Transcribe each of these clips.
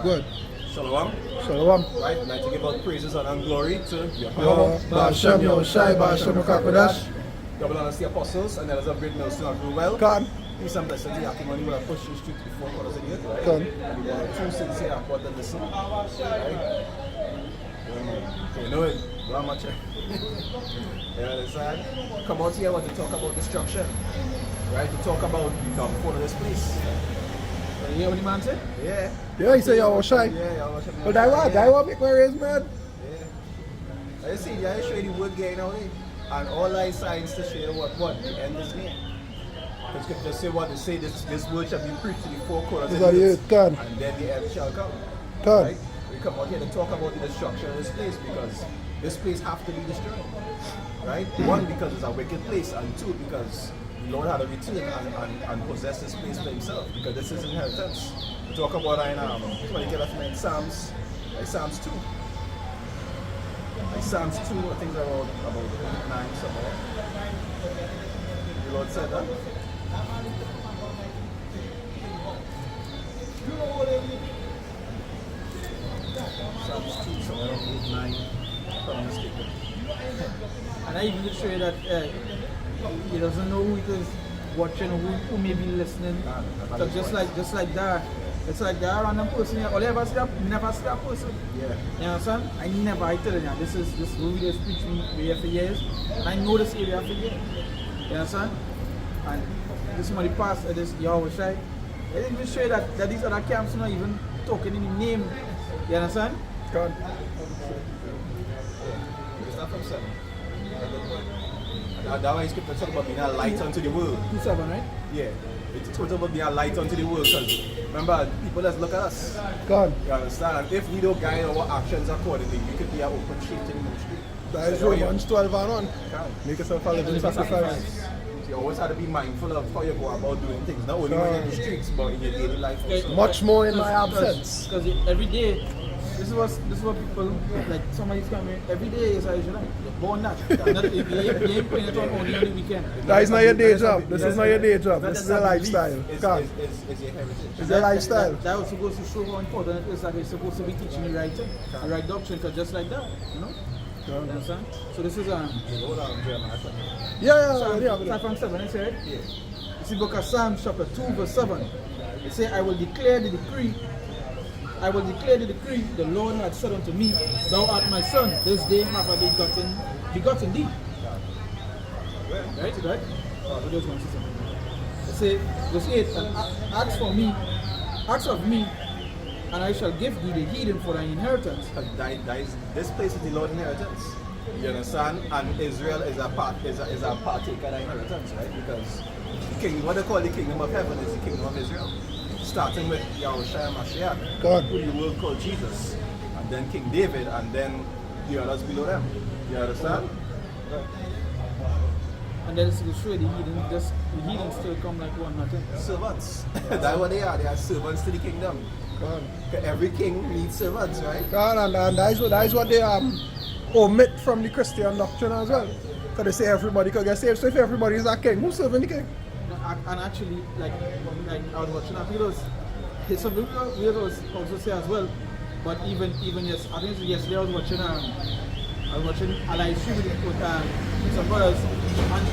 Good. Shalom. Shalom. Right, I'd like to give all praises and glory to Yo, Ba'Shem, Yo, Shai, Ba'Shem, Kakodash. double honors the apostles and elders of great mills to do well. Kan. Peace and blessings to Yakimani who have pushed the street before God as a youth, right? Kan. And we want true sincere accord and listen. Right? So you know it, not much. You understand? Come out here, I want to talk about destruction. Right? To talk about the downfall of this place. You hear what the man said? Yeah. Yeah, he say Yo, Shai. Yeah, Yo, Shai. But I want make my raise, man. Yeah. I see, I show you the word getting out there. And all I signs to show you what the end is near. Because you can just say what they say, this word shall be preached to the four corners of the earth. Kan. And then the end shall come. Kan. Right? We come out here to talk about the destruction of this place because this place have to be destroyed. Right? One, because it's a wicked place, and two, because the Lord had to return and possess this place for himself, because this is inheritance. We talk about in 20 Psalms, like Psalms 2. Like Psalms 2, I think they're about 9 somewhere. The Lord said that. Psalms 2, somewhere around 8, 9. If I'm mistaken. And I even show you that he doesn't know who it is watching, who may be listening. So just like that, it's like that random person here. All you ever see that, never see that person. Yeah. You understand? I tell you, this movie they preach me here for years, and I know this area for years. You understand? And this money pass at this Yahweh Shai. I didn't even show you that these other camps are not even talking in the name. You understand? Kan. It's not from 7. That one is scripture talk about being a light unto the world. 2-7, right? Yeah. It's talking about being a light unto the world because remember, people just look at us. Kan. You understand? If we don't guide our actions accordingly, we could be an open street in the street. That is Romans 12 and on. Can. Make yourself a living sacrifice. You always have to be mindful of how you go about doing things, not only when you're in the streets, but in your daily life also. Much more in my absence. Because every day, this is what people, like somebody's coming, every day is a Israelite. You're born that. You ain't putting it on only on the weekend. That is not your day job. This is not your day job. This is a lifestyle. It's Kan. your heritage. It's a lifestyle. That was supposed to show how important it is that they're supposed to be teaching the right thing, the right doctrine, because just like that, you know? You understand? So this is Hold on, Jeremiah. Yeah. Psalm 7, it said, Yeah. it's the book of Psalms chapter 2 verse 7. It says, I will declare the decree, the Lord hath said unto me, thou art my son, this day have I begotten thee. Right? Oh, just want to say something. It says, verse 8, and ask of me, and I shall give thee the heathen for thine inheritance. This place is the Lord's inheritance. You understand? And Israel is a partaker of the inheritance, right? Because what they call the kingdom of heaven is the kingdom of Israel. Starting with Yahushua Mashiach, God. who the world called Jesus, and then King David, and then the others below them. You understand? And then it's to show the heathen still come like one nothing. Servants. That's what they are. They are servants to the kingdom. Kan. Every king needs servants, right? And that is what they omit from the Christian doctrine as well. Because they say everybody can get saved. So if everybody is a king, who's serving the king? And actually, like I was watching, I think it was some videos was also say as well. But even yes, I think yesterday I was watching a live stream with some brothers, and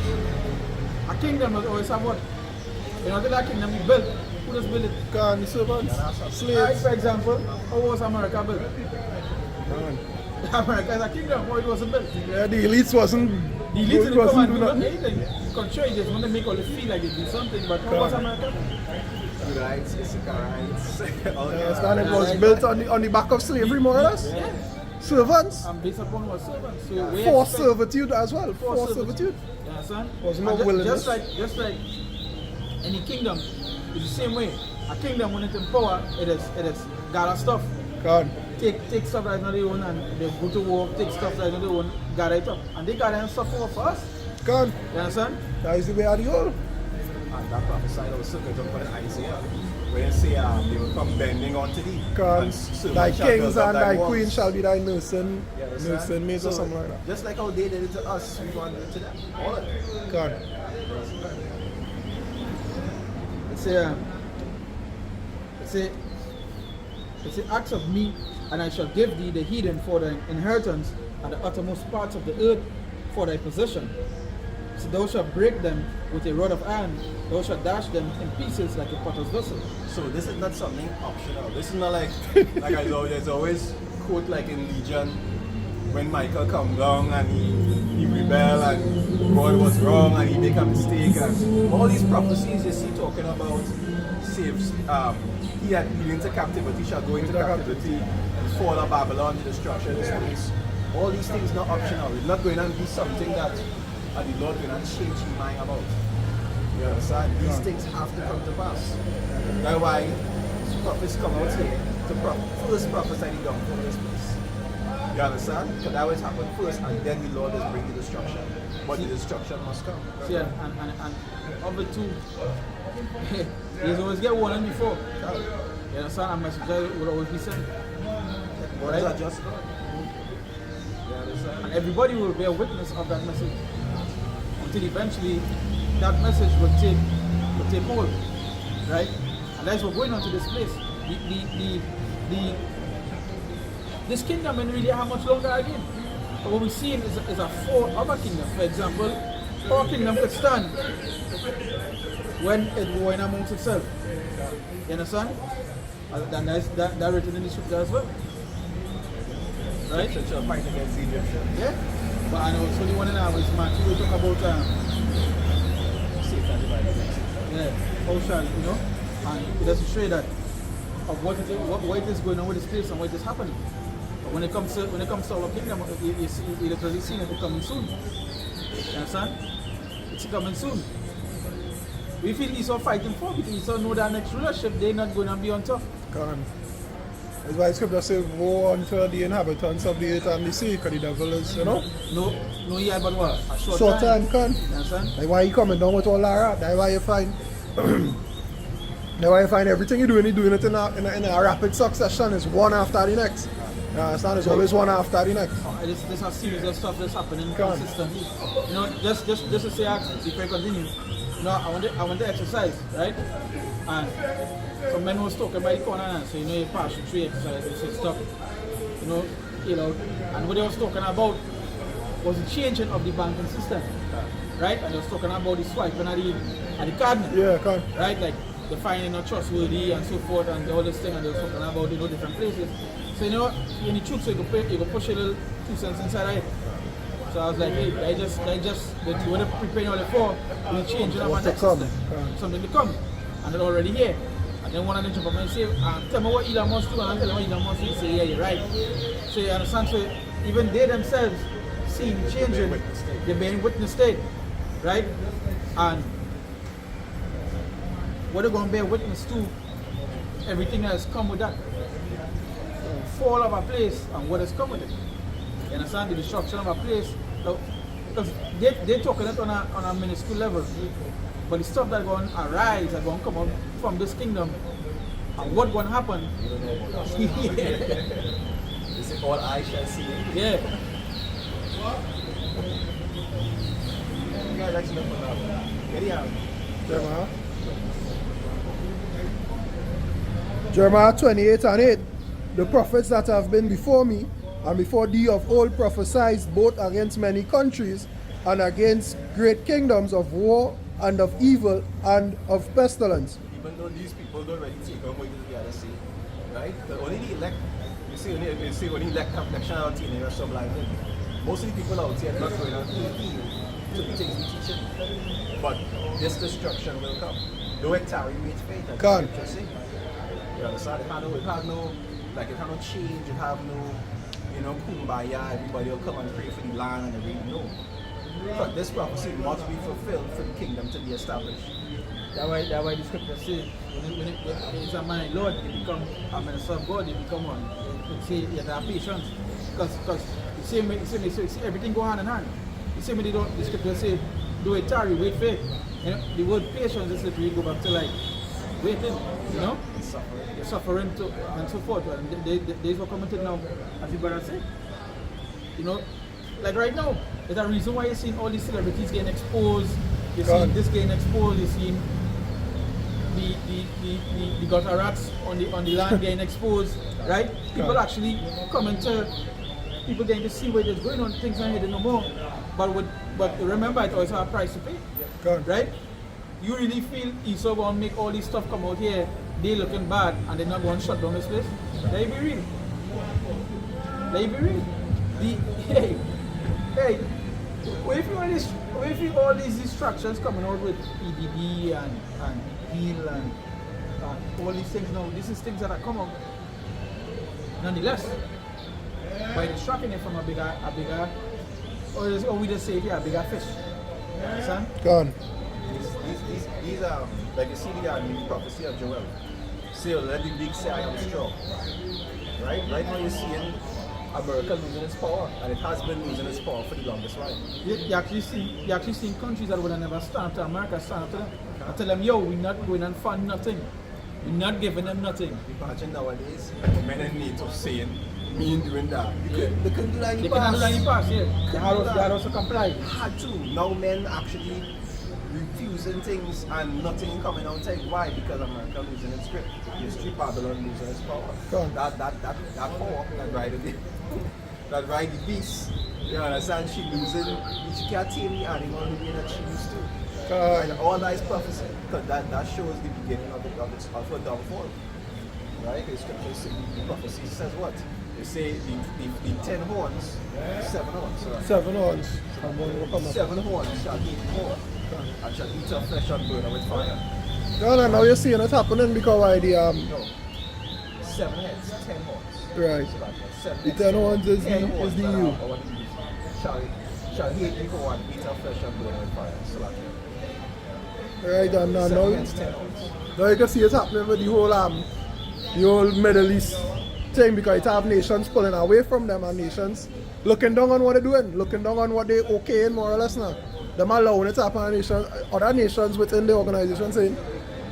a kingdom must always have what? You know, that kingdom we built. Who does build it? Kan, the servants, slaves. Like, for example, how was America built? Man. America is a kingdom, how it wasn't built. Yeah, the elites wasn't The elites didn't come and do nothing. anything. Contrary, they just want to make all the feel like they do something, but how was America? Rights, rights. Understand? It was built on the back of slavery, more or less. Yeah. Servants. And based upon what servants. So we Forced expect- servitude as well. Forced servitude. You understand? Was no And willingness. Just like any kingdom, it's the same way. A kingdom when it's in power, it is gather stuff. God. Take stuff that is not their own and they go to war, take stuff that is not their own, gather it up. And they gather stuff over for us. God. You understand? That is the way of the world. And that prophesied also goes up in Isaiah. Where you say they will come bending onto thee. God. Thy kings and thy queens shall be thy nursing maids or something like that. Just like how they did it to us, we want to do it to them. All of it. God. It's a It says, ask of me, and I shall give thee the heathen for thy inheritance, and the uttermost parts of the earth for thy possession. So thou shalt break them with a rod of iron, thou shalt dash them in pieces like a potter's vessel. So this is not something optional. This is not like there's always quote like in Legion when Michael come down and he rebel and God was wrong and he make a mistake and all these prophecies you see talking about saves he had been into captivity shall go into captivity, the fall of Babylon, the destruction of this place. All these things not optional. It's not going to be something that the Lord will not change his mind about. You understand? These things have to come to pass. That's why prophets come out here to first prophesy the downfall of this place. You understand? Because that always happen first, and then the Lord is bringing the destruction. But the destruction must come. See, and of the two, you always get one and before. You understand? A message will always be sent. What is that just? You understand? And everybody will bear witness of that message until eventually that message will take hold, right? And that's what's going on to this place. This kingdom ain't really how much longer again. But what we're seeing is a four other kingdom. For example, our kingdom could stand when it war in amongst itself. You understand? And that's written in the scripture as well. Right? Egyptians shall fight against the Egyptians. Yeah. But I know it's only one in our is Matthew. We talk about Satan divided. yeah, how shall, you know, and it doesn't show you that of what is going on with this place and what is happening. But when it comes to our kingdom, you literally see it coming soon. You understand? It's coming soon. We feel Esau fighting for because Esau know that next rulership they're not going to be on top. Can. That's why scripture says, woe unto the inhabitants of the earth and the sea, because the devil is, you know? No, yeah, but what? A Short time, can. You understand? That's why he coming down with all that. That's why you find everything you're doing it in a rapid succession. It's one after the next. You understand? It's always one after the next. This has series of stuff that's happening consistently. You know, just to say before I continue, you know, I want to exercise, right? And some men was talking by the corner and so you know you pass through exercise, they say stop. You know, and what they was talking about was the changing of the banking system. Right? And they was talking about the swiping at the card. Yeah, can. Right? Like the finding not trustworthy and so forth and all this thing and they was talking about different places. So you know in the truth so you can push a little 2 cents inside it. So I was like, hey, I just that you want to prepare all the for the change of the system. Something to come. And they're already here. And then one of them jump up and say, tell me what Elon Musk do, and I tell them what Elon Musk do. Say, yeah, you're right. So you understand? So even they themselves seeing the changing, they're being witness state. Right? And what they're going to bear witness to, everything that has come with that. Fall of a place and what has come with it. You understand? The destruction of a place. Because they're talking it on a minuscule level. But the stuff that's going to arise, that's going to come out from this kingdom, and what's going to happen? You don't know about that. Yeah. Is it all I shall see? Yeah. You guys actually look for that. Get it out. Jeremiah 28:8. The prophets that have been before me and before thee of old prophesied both against many countries and against great kingdoms of war and of evil and of pestilence. Even though these people don't really take on what the other say, right? But only the elect, you see only elect have nationality in the rest of life. Most of the people out here are not going to heal to the things we teach them. But this destruction will come. Though it tarry, wait faith. Can't. You understand? It have no change, it have no, kumbaya, everybody will come and pray for the land and everything. No. But this prophecy must be fulfilled for the kingdom to be established. That's why the scripture says, when it's a man Lord, you become a minister of God, you become one. You say you have patience. Because you see everything go hand in hand. You see me, the scripture say, do it tarry, wait faith. The word patience is literally go back to like waiting, suffering to, and so forth. And days were coming to now, as the brother said. Like right now, there's a reason why you're seeing all these celebrities getting exposed. You're seeing this getting exposed. You're seeing the gutter rats on the land getting exposed, right? People actually coming to, people getting to see what is going on, things not hidden no more. But remember, it also have a price to pay, right? You really feel ESO going to make all this stuff come out here, they looking bad, and they're not going to shut down this place? Let it be real. Let it be real. Hey, what if all these distractions coming out with PDD and HEAL and all these things now, this is things that are come out. Nonetheless, by distracting it from a bigger, or we just say here, a bigger fish. You understand? Gone. These are, like you see the prophecy of Joel. Say, let the big say I am strong. Right now you're seeing America losing its power, and it has been losing its power for the longest while. You actually see countries that would have never stand up to America stand up to them. I tell them, yo, we're not going and fund nothing. We're not giving them nothing. Imagine nowadays, men and NATO saying, me in doing that. They couldn't do that in the They cannot do that in the past. past, yeah. They had also complied. Had to. Now men actually refusing things and nothing coming out. Why? Because America losing its grip. History, Babylon losing its power. That power that ride the beast. You understand? She losing. She can't tame the animal the way that she used to. And all that is prophecy, because that shows the beginning of her downfall. Right? The scriptures, the prophecy says what? They say the 10 horns, 7 horns. Right? 7 horns. 7 horns shall eat more, and shall eat her flesh and burn her with fire. No, now you're seeing it happening because why the No. 7 heads, 10 horns. Right. So that's 7 The heads. 10 horns is 10 the horns you. that are our enemies. Shall hate you for one, eat her flesh and burn her with fire. So that's Right, and now 7 heads, 10 horns. now you can see it's happening with the whole Middle East thing, because it have nations pulling away from them and nations looking down on what they're doing, looking down on what they okay more or less now. Them allowing it to happen, nations, other nations within the organization saying,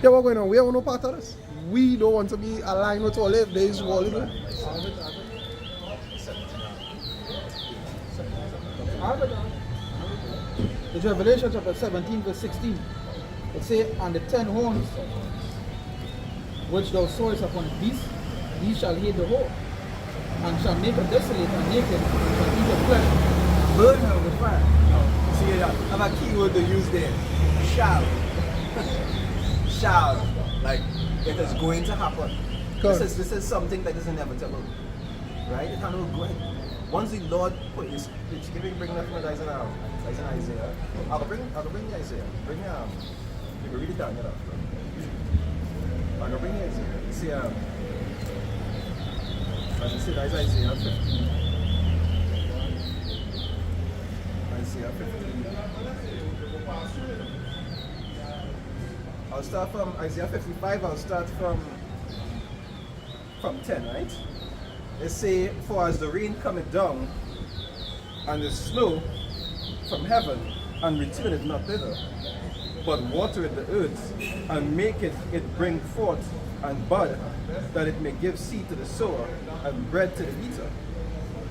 yeah, we're going on, we are no part of this. We don't want to be aligned with all of this world. It's Revelation chapter 17 verse 16. It says, and the 10 horns which thou sawest upon the beast, he shall hate the whore, and shall make her desolate and naked, and shall eat her flesh, burn her with fire. See that? I have a keyword to use there. Shall. Shall. Like, it is going to happen. This is something that is inevitable. Right? It cannot go ahead. Once the Lord put his, can we bring that from Isaiah? I'll bring the Isaiah. Bring you can read it down, I'll bring the Isaiah. See, as I said, Isaiah 15. Isaiah 15. I'll start from Isaiah 55. I'll start from 10, right? It say, for as the rain cometh down, and the snow from heaven, and returneth not thither, but watereth the earth, and maketh it bring forth and bud, that it may give seed to the sower, and bread to the eater.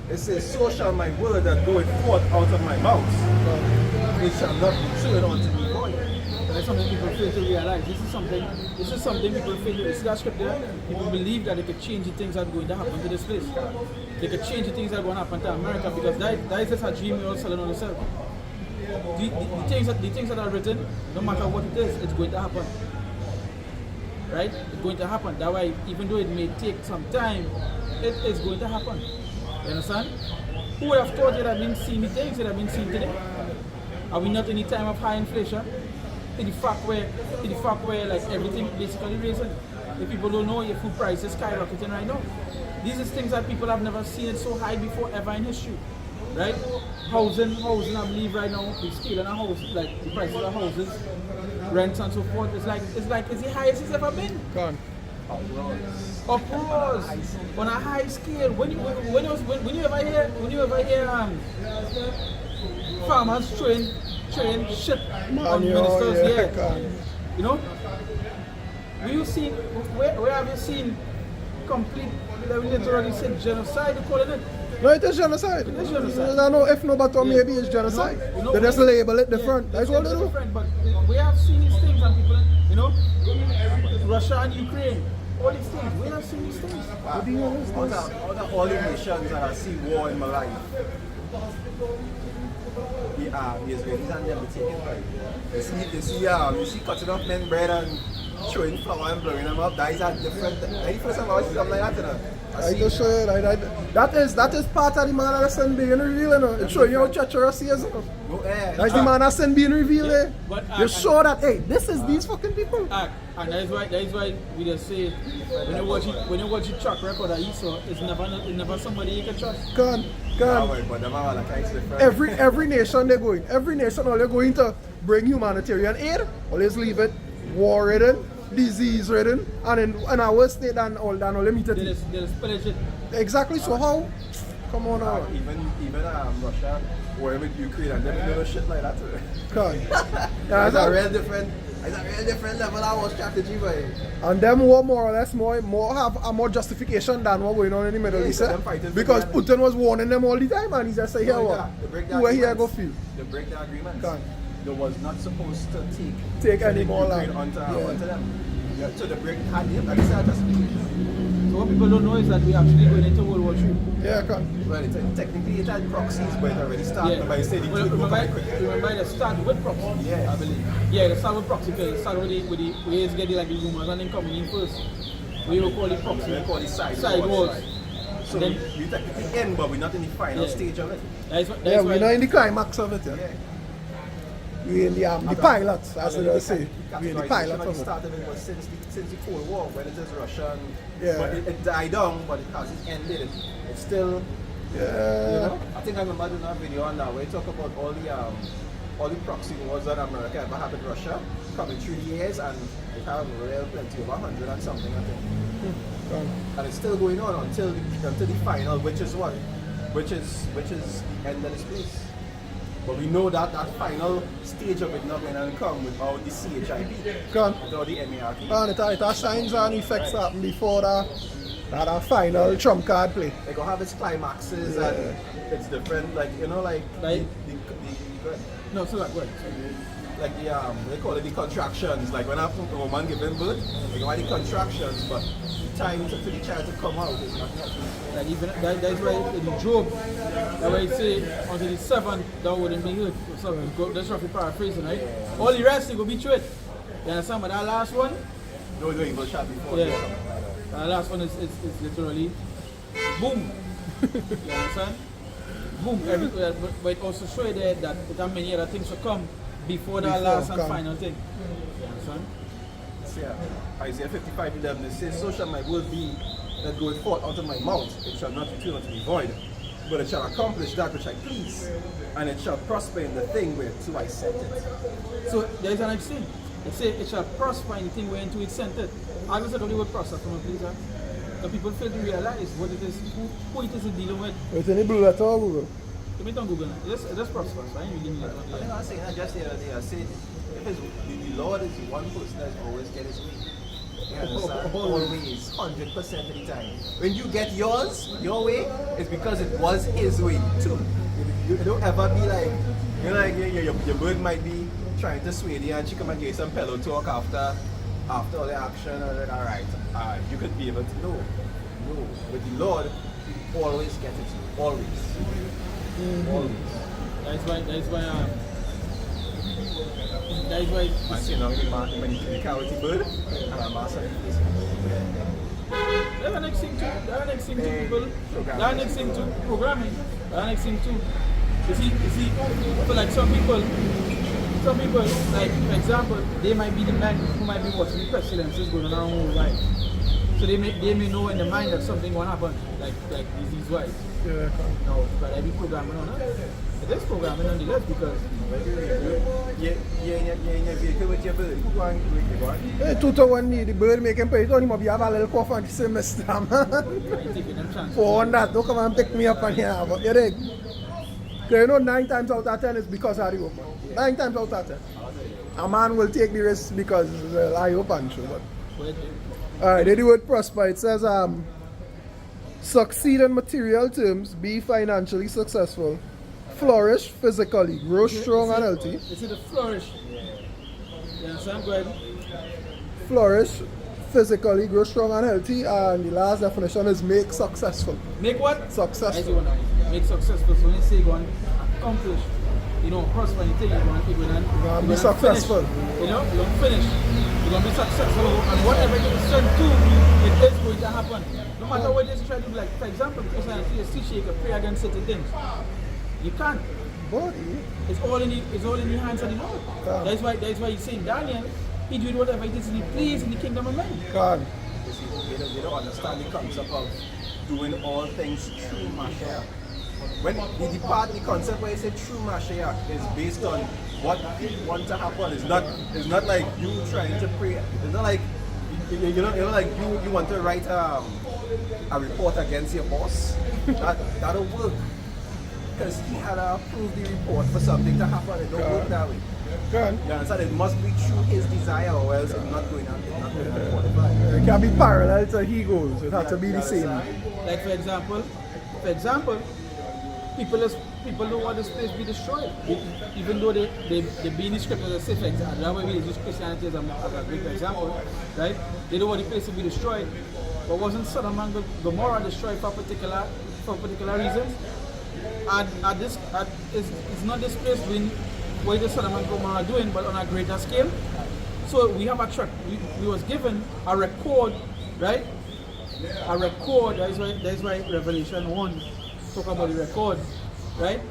It says, so shall my word that goeth forth out of my mouth, it shall not return unto me void. That's something people fail to realize. This is something people fail to. This is that scripture. People believe that they could change the things that are going to happen to this place. They could change the things that are going to happen to America, because that is just a dream we're all selling on ourselves. The things that are written, no matter what it is, it's going to happen. Right? It's going to happen. That way, even though it may take some time, it is going to happen. You understand? Who would have thought it had been seen the things that have been seen today? Are we not in a time of high inflation? In the fact where like everything basically raising. If people don't know, your food prices skyrocketing right now. These are things that people have never seen it so high before ever in history. Right? Housing, I believe right now, the scale of a house, like the prices of houses, rents and so forth, it's the highest it's ever been. Gone. Uproars on a high scale. When you ever hear farmers throwing shit on ministers, yeah. You know? Where have you seen complete, they will literally say genocide, they calling it. No, it is genocide. It is genocide. I know if no, but maybe it's genocide. They just label it different. That's what they do. Different, but we have seen these things and people, you know, Russia and Ukraine, all these things, we have seen these things. What do you know? Out of all the nations that I see war in my life, the Israelis and them take it right. You see cutting off men bread and throwing flour and blowing them up. That is a different. Any first time I watch something like that, you know. I just show you that is part of the man that send being revealed, you know. It show you how treacherous he is, you know. That's the man that send being revealed, eh? You show that, hey, this is these fucking people. And that is why we just say when you watch the track record of Esau, it's never somebody you can trust. Can. Every nation they go in, every nation all they're going to bring humanitarian aid, always leave it war ridden, disease ridden, and in a worse state than all limited. They'll pillage it. Exactly, so how? Come on now. Even Russia war with Ukraine and them little shit like that. That's a real different level of strategy, boy. And them war more or less more have a more justification than what going on in the Middle East. Because Putin was warning them all the time and he just say, here what? Where here go feel? They break the agreement. They was not supposed to take any more land onto them. Yeah, so the break had him, and it's not justification. So what people don't know is that we actually going into World War III. Yeah, well, technically it had proxies, but it already started. Yeah. But you said it remember they started with proxy. Yes. I believe. Yeah, they started with proxy because they started with the we used to get like the rumors and then coming in first. We will call it proxy. We call it side wars. Right. So then we technically end, but we're not in the final stage of it. We're not in the climax of it. Yeah. We're in the pilots, as they say. We're in the pilots of it. Started it was since the Cold War, when it is Russian. Yeah. But it died down, but it hasn't ended. It's still. Yeah. You know? I think I remember doing a video on that where you talk about all the proxy wars that America ever had with Russia coming through the years, and it have real plenty, over 100 and something, I think. And it's still going on until the final, which is what? Which is the end of this place. But we know that final stage of it not going to come without the CHIP, without the MERP. And it has signs and effects happen before that final trump card play. They go have its climaxes and it's different, like you know, like the no, so like what? Like they call it the contractions. Like when a woman giving birth, they go have the contractions, but the time for the child to come out is not yet. Like even that's why in Job, that's why it say until the 7th that wouldn't be good. So that's roughly paraphrasing, right? Yeah. All the rest it will be true. You understand? But that last one, no evil shot before. Yeah. That last one is literally boom. You understand? Boom. But it also show you there that there are many other things to come before that last and final thing. You understand? Yeah. Isaiah 55:11 it says, "So shall my word be that goeth forth out of my mouth, it shall not return unto me void, but it shall accomplish that which I please, and it shall prosper in the thing whereto I sent it." So there is an next thing. It says it shall prosper in the thing whereunto it sent it. I just said the word prosper from a please. The people fail to realize what it is, who it is dealing with. It's in the blue letter or Google? Let me don't Google it. Just prosper. So I ain't reading it. I think I was saying that just the other day. I said, if the Lord is the one person that always get his way. You understand? Always, 100% of the time. When you get yours, your way, it's because it was his way too. You don't ever be like, you're like, your bird might be trying to sway you and she come and give you some pillow talk after all the action, and then alright, you could be able to know. No. With the Lord, you always get it. Always. Always. That's why I see now when you the cavity bird and I'm asking that's the next thing too. That's the next thing to people. That's the next thing to programming. That's the next thing too. You see, so like some people, like for example, they might be the men who might be watching the pestilences going on our whole life. So they may know in the mind that something will happen, like disease wise. Yeah. No, but I be programming on it. It is programming on the left because you're in your vehicle with your bird. Who going to go? Hey, 2-1 the bird making pay. Tony might have a little cough and say, Mr. Man. taking them chances. For that, don't come and pick me up on here. But you dig? You know, 9 times out of 10 is because I open. 9 times out of 10. A man will take the risk because I open. But alright, they do it prosper. It says succeed in material terms, be financially successful, flourish physically, grow strong and healthy, It's in the flourish. You understand? Go ahead. flourish physically, grow strong and healthy, and the last definition is make successful. Make what? As you Successful. wanna make successful. So when you say go and accomplish, you know, prosper anything, you're gonna be successful. Finish. You know, you're gonna finish. You're gonna be successful, and whatever you send to, it is going to happen. No matter what you try to do. Like for example, Christianity is teaching you can pray against certain things. You can't. But It's all in the hands of the Lord. Yeah. That's why he's saying Daniel, he did whatever it is he pleased in the kingdom of men. God, You see, they don't understand the concept of doing all things through Mashiach. When the part, the concept where you say true Mashiach is based on what you want to happen. It's not like you trying to pray. It's not like you know like you want to write a report against your boss. That'll work. Because he had to approve the report for something to happen. It don't work that way. God. You understand? It must be through his desire, or else it's not going to qualify. It can be parallel to he goes. It has to be the same. Like for example, people don't want this place to be destroyed. Even though they be in the scriptures as if example, that way we use Christianity as a great example, right? They don't want the place to be destroyed. But wasn't Sodom and Gomorrah destroyed for particular reasons? It's not this place doing what the Sodom and Gomorrah are doing, but on a greater scale. So we have a track. We was given a record, right? A record. That's why Revelation 1 talk about the record, right?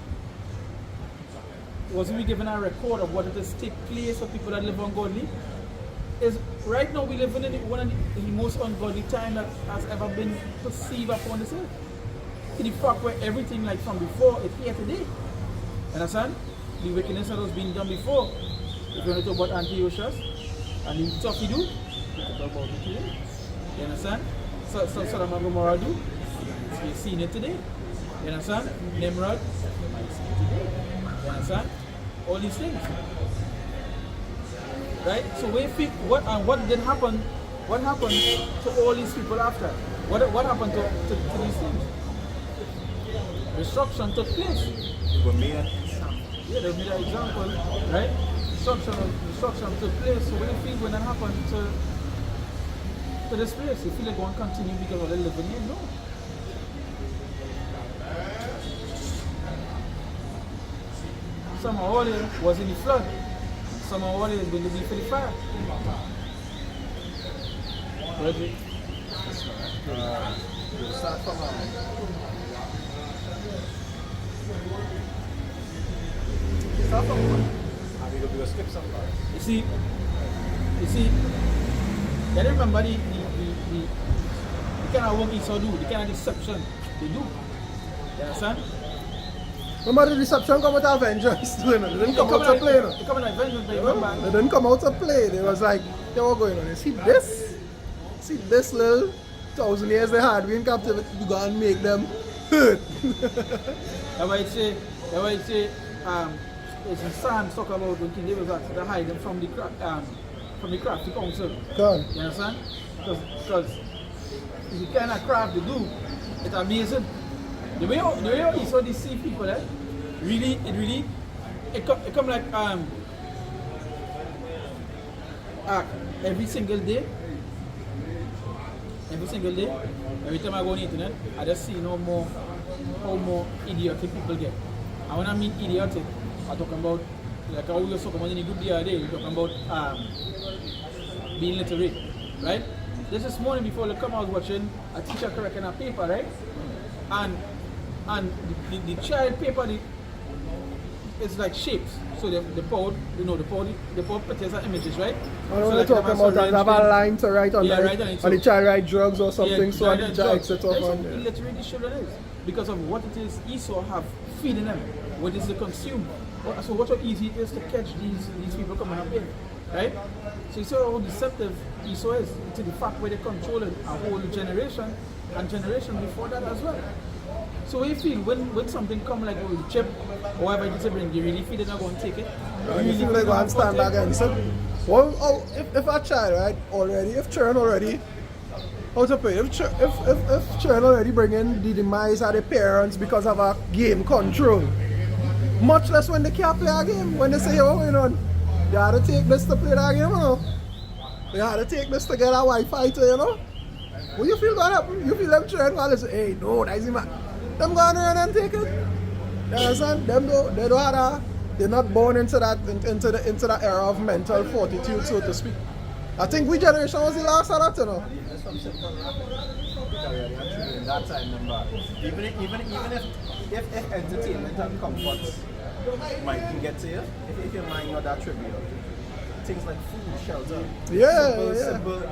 Wasn't we given a record of what it is take place for people that live ungodly? Is right now we live in one of the most ungodly time that has ever been perceived upon this earth. To the fact where everything like from before is here today. Understand? The wickedness that was being done before. If you want to talk about Antiochus and the stuff he do, you can talk about it today. You understand? So Sodom and Gomorrah do. You're seeing it today. You understand? Nimrod, you might see it today. You understand? All these things. Right? So what did happen? What happened to all these people after? What happened to these things? Destruction took place. They were made. Yeah, they made an example, right? Destruction took place. So what do you feel when that happened to this place? You feel like one continue because of the living here? No. Some of all it was in the flood. Some of all it is going to be for the fire. Reggie? We'll start from start from one. And we'll skip some parts. You see, you remember the kind of work Esau do, the kind of deception they do. You understand? Remember the deception come out of vengeance. They didn't come out to play. No? They come out of vengeance, but remember. They didn't come out to play. They was like, they were going on. See this little 1,000 years they had. We in captivity. We go and make them hurt. That's why it say, it's in Psalms talk about when King David was asked to hide them from the crafty council. God. You understand? Because the kind of craft they do, it's amazing. The way you saw these see people, it come like every single day, every time I go on the internet, I just see how more idiotic people get. And when I mean idiotic, I'm talking about, like how we were talking about in the group the other day, we're talking about being literate, right? Just this morning before I come, I was watching a teacher correcting a paper, right? And the child paper, it's like shapes. So the power pictures are images, right? I know so what like you're talking about. They have a line to write on, yeah, like, right on it. and the child write drugs or something, Yeah, so right the on child drugs. exits off That's on how there. illiterate these children is. Because of what it is Esau have feeding them, what is they consume. So what how easy it is to catch these people coming up in, right? So you see how deceptive Esau is to the fact where they're controlling a whole generation and generation before that as well. So what you feel when something come like with chip or whatever it is bring, you really feel they're not going to take it? You feel like one stand against it. Well, if a child, right, already, if children already How to pay? If children already bring in the demise of the parents because of a game control, much less when they can't play a game, when they say, oh, you know, you have to take this to play that game, you know. You have to take this to get a Wi-Fi to, you know. What you feel gonna happen? You feel them children gonna say, hey, no, that's him. Them gonna run and take it. You understand? Them don't, they don't have a, they're not born into that into that era of mental fortitude, so to speak. I think we generation was the last of that, you know. There's some simple actually in that time, remember. Even if entertainment and comforts might get to you, if your mind not that trivial. Things like food, shelter. Simple,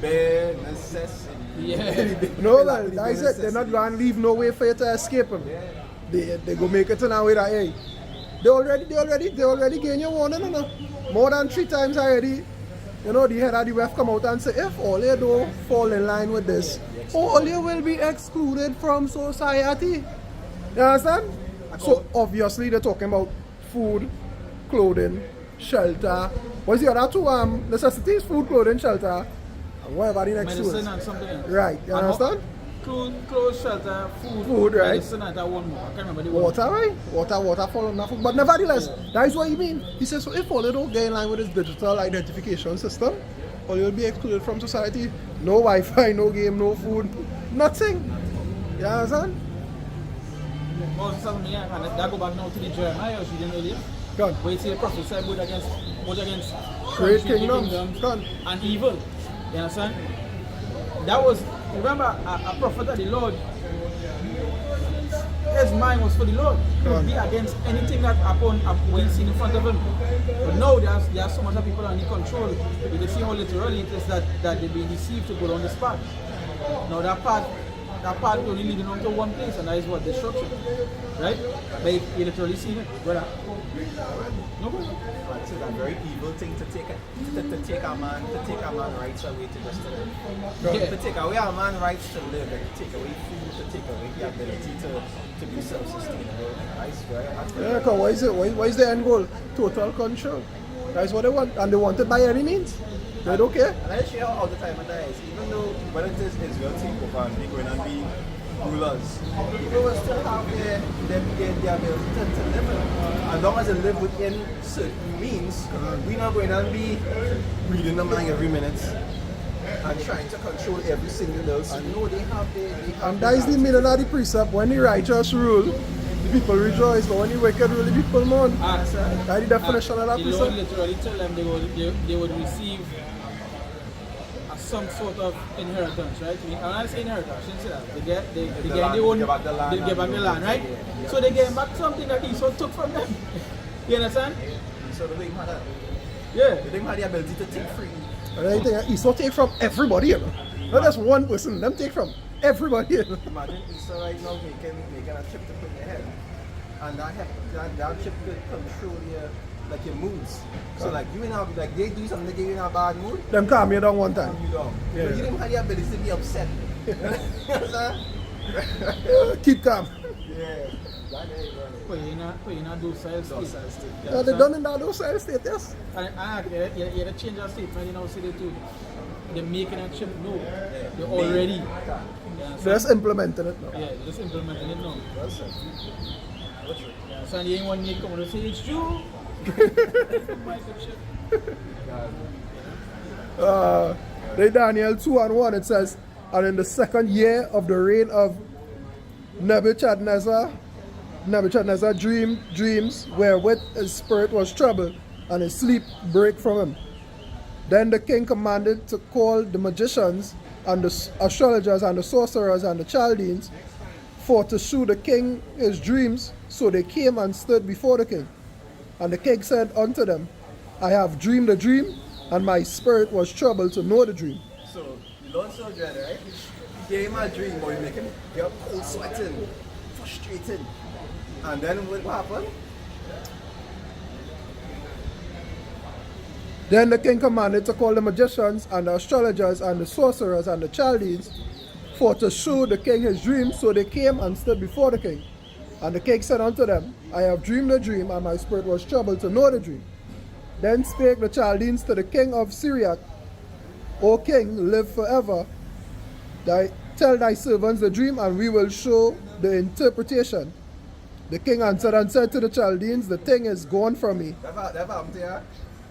bare necessity. Yeah. No, like, that's it. They're not going to leave no way for you to escape them. Yeah. They go make it in a way that, hey, they already gain your warning, you know. More than 3 times already. You know, the head of the ref come out and say, if all you don't fall in line with this, all you will be excluded from society. You understand? So obviously they're talking about food, clothing, shelter. What's the other 2 necessities? Food, clothing, shelter, and whatever the next 2 is. Medicine and something else. Right, you understand? Clothes, shelter, Food, right? Medicine and that one more. I can't remember the one. Water, right? Water fall on nothing. But nevertheless, that is what he mean. He says, so if all you don't get in line with his digital identification system, or you'll be excluded from society, no Wi-Fi, no game, no food, nothing. You understand? Moses telling me, and that go back now to the Jeremiah, you didn't know this? Gone. Where he said prophesy both against Great country, kingdoms. Gone. and evil. You understand? That was, remember, a prophet of the Lord, his mind was for the Lord. He would be against anything that happened when he's seen in front of him. But now there's so much of people under control. You can see how literally it is that they're being deceived to go down this path. Now that path only leading on to one place, and that is what destruction. Right? But you literally see it. Brother. No problem. It's a very evil thing to take a man rights away to just to live. Yeah. To take away a man rights to live, like to take away food, to take away the ability to be self-sustainable. That's very Yeah, because what is the end goal? Total control. That's what they want, and they want it by any means. They don't care. And I share all the time and that is, even though when it is Israel takeover and we going and be rulers, people will still have their ability to live. As long as they live within certain means, we're not going to be reading them like every minute and trying to control every single little thing. No, they have And that is the meaning of the precept. When the righteous rule, the people rejoice, but when the wicked rule, the people mourn. That's the definition of that the Lord precept. literally tell them they would receive some sort of inheritance, right? I mean, when I say inheritance, I shouldn't say that. They get their own, they get back the land, right? Yeah. So they get back something that Esau took from them. You understand? So the thing had that. Yeah. The thing had the ability to take free. And I think Esau take from everybody, you know. Not just one person, them take from everybody. You know. Imagine Esau right now making a chip to put in your head. And that chip could control your moods. So like you in a like they do something to get you in a bad mood. Them calm you down one time. Calm you down. Yeah. But you didn't have the ability to be upset. You understand? Keep calm. Yeah. Put you in a docile state. They done in that docile state, yes. And you had to change that statement, you know, say they too. They're making a chip, no. They're already. They're just implementing it now. Yeah, they're just implementing it now. That's it. Yeah, so you ain't one need come and say it's true. Daniel 2:1 it says, and in the 2nd year of the reign of Nebuchadnezzar dreamed dreams wherewith his spirit was troubled, and his sleep brake from him. Then the king commanded to call the magicians and the astrologers and the sorcerers and the Chaldeans for to shew the king his dreams. So they came and stood before the king. And the king said unto them, I have dreamed a dream, and my spirit was troubled to know the dream. So the Lord so dread, right? He gave him a dream, but he making get cold sweating, frustrated. And then what happened? Then the king commanded to call the magicians and the astrologers and the sorcerers and the Chaldeans for to shew the king his dream. So they came and stood before the king. And the king said unto them, I have dreamed a dream, and my spirit was troubled to know the dream. Then spake the Chaldeans to the king of Syria, O king, live forever. Tell thy servants the dream, and we will show the interpretation. The king answered and said to the Chaldeans, the thing is gone from me. That happened to you?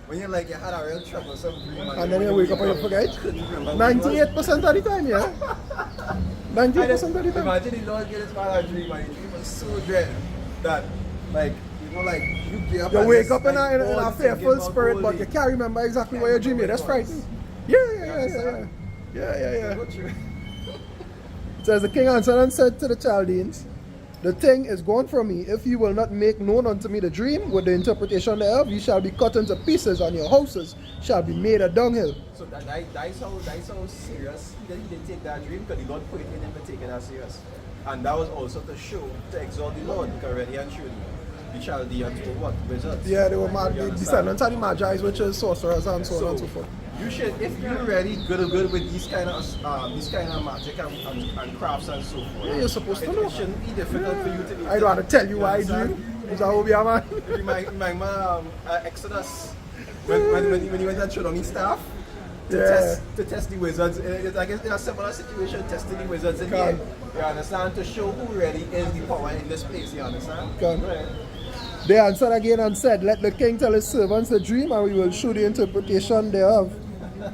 When you like you had a real troublesome dream And then you wake up and you forget. 98% of the time, yeah. 98% of the time. Imagine the Lord get this man a dream and the dream was so dread that like you know like you get up You and wake just, up in like, a all fearful thinking spirit, about but you can't remember exactly what you're dreaming. That's frightening. Yeah. It says, the king answered and said to the Chaldeans, the thing is gone from me. If you will not make known unto me the dream with the interpretation thereof, ye shall be cut into pieces, and your houses shall be made a dunghill. So that's how serious he didn't take that dream, because the Lord put it in him to take it as serious. And that was also to show, to exalt the Lord, because already and truly the Chaldeans were what? Wizards. Yeah, they were mad, the descendants of the Magi, which is sorcerers and so on and so forth. You should, if you're really good with these kind of magic and crafts and so forth. Yeah, you're supposed to know. It shouldn't be difficult for you to be. I don't want to tell you why I dream. Is that what we are, man? My Exodus, when you went and showed on his staff to test the wizards, I guess in a similar situation, testing the wizards in here. You understand? To show who really is the power in this place. You understand? Right. They answered again and said, let the king tell his servants the dream, and we will show the interpretation thereof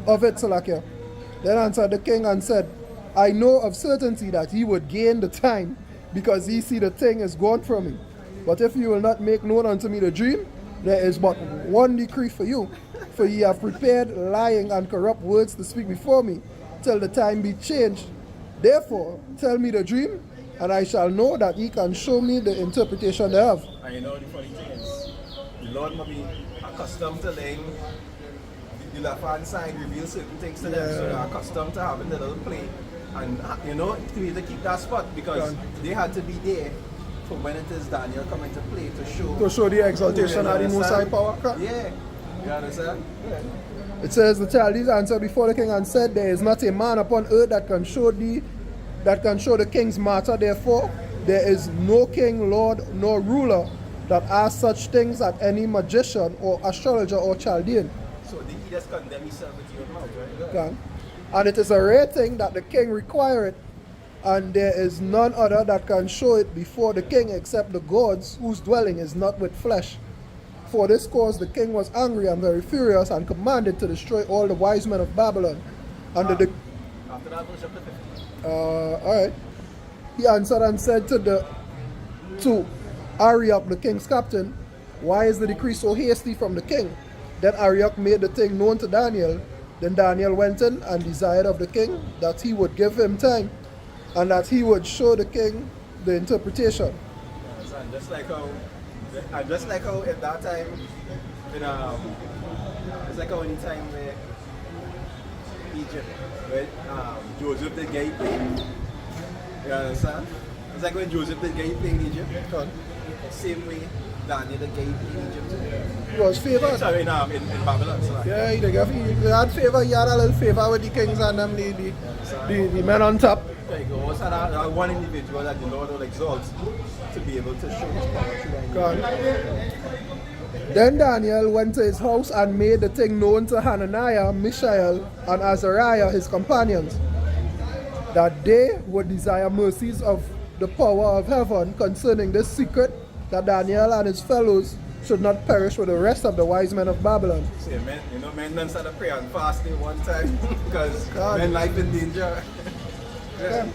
of it, Salakia. Then answered the king and said, I know of certainty that he would gain the time, because ye see the thing is gone from me. But if you will not make known unto me the dream, there is but one decree for you. For ye have prepared lying and corrupt words to speak before me, till the time be changed. Therefore, tell me the dream, and I shall know that ye can show me the interpretation thereof. And you know the funny thing is, the Lord must be accustomed to letting the left-hand side reveal certain things to them, so they're accustomed to having the little play, and you know, to be able to keep that spot, because they had to be there for when it is Daniel coming to play to show the exaltation of the Most High power. Yeah, you understand? Yeah. It says, the Chaldeans answered before the king and said, there is not a man upon earth that can show the king's matter. Therefore, there is no king, lord, nor ruler that asks such things at any magician or astrologer or Chaldean. So he just condemn himself with your mouth, right? And it is a rare thing that the king require it, and there is none other that can show it before the king except the gods whose dwelling is not with flesh. For this cause the king was angry and very furious, and commanded to destroy all the wise men of Babylon. And after that was chapter 15. Alright. He answered and said to Arioch, the king's captain, why is the decree so hasty from the king? Then Arioch made the thing known to Daniel. Then Daniel went in and desired of the king that he would give him time, and that he would show the king the interpretation. Yes, and just like how at that time, it's like how any time where Egypt, right? Joseph did get paid. You understand? It's like when Joseph did get paid in Egypt. Same way Daniel did get paid in Egypt. He was favored. Sorry, in Babylon. Sorry. Yeah, he had favor. He had a little favor with the kings and them, the men on top. There you go. Also that one individual that the Lord will exalt to be able to show his power through that. Then Daniel went to his house and made the thing known to Hananiah, Mishael, and Azariah, his companions, that they would desire mercies of the power of heaven concerning this secret, that Daniel and his fellows should not perish with the rest of the wise men of Babylon. See, men done started prayer and fasting one time because men life in danger. Yeah.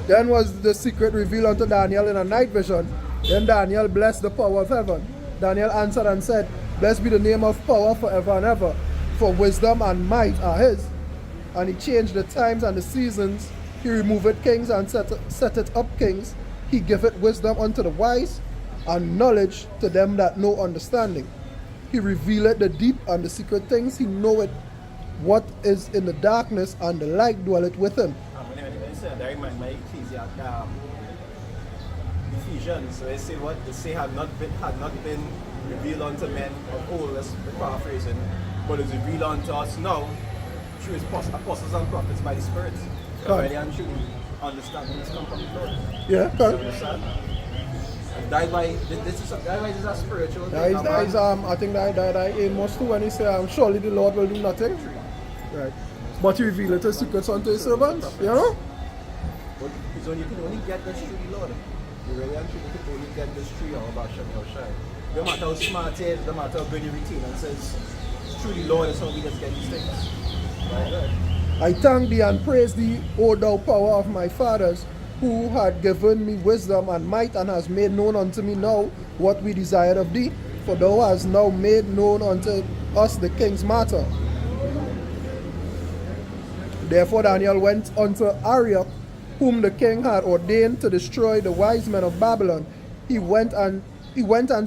Then was the secret revealed unto Daniel in a night vision. Then Daniel blessed the power of heaven. Daniel answered and said, blessed be the name of power forever and ever, for wisdom and might are his. And he changed the times and the seasons. He removeth kings and setteth up kings. He giveth wisdom unto the wise, and knowledge to them that know understanding. He revealeth the deep and the secret things. He knoweth what is in the darkness, and the light dwelleth with him. Ephesians, so they say what they say had not been revealed unto men of old, that's paraphrasing, but is revealed unto us now through his apostles and prophets by the Spirit. Already and truly understanding this come from the Lord. Yeah, That is a spiritual thing. I think that Amos 2 when he said, surely the Lord will do nothing. Right. But he revealed his secrets unto his servants, you know? But it's only, you can only get this through the Lord. You really and truly can only get this through Yahweh Shem Yahushai. No matter how smart it is, no matter how good you retain, and says, it's through the Lord is how we just get these things. Right? I thank thee and praise thee, O thou power of my fathers, who had given me wisdom and might, and has made known unto me now what we desired of thee. For thou hast now made known unto us the king's matter. Therefore Daniel went unto Arioch, whom the king had ordained to destroy the wise men of Babylon. He went and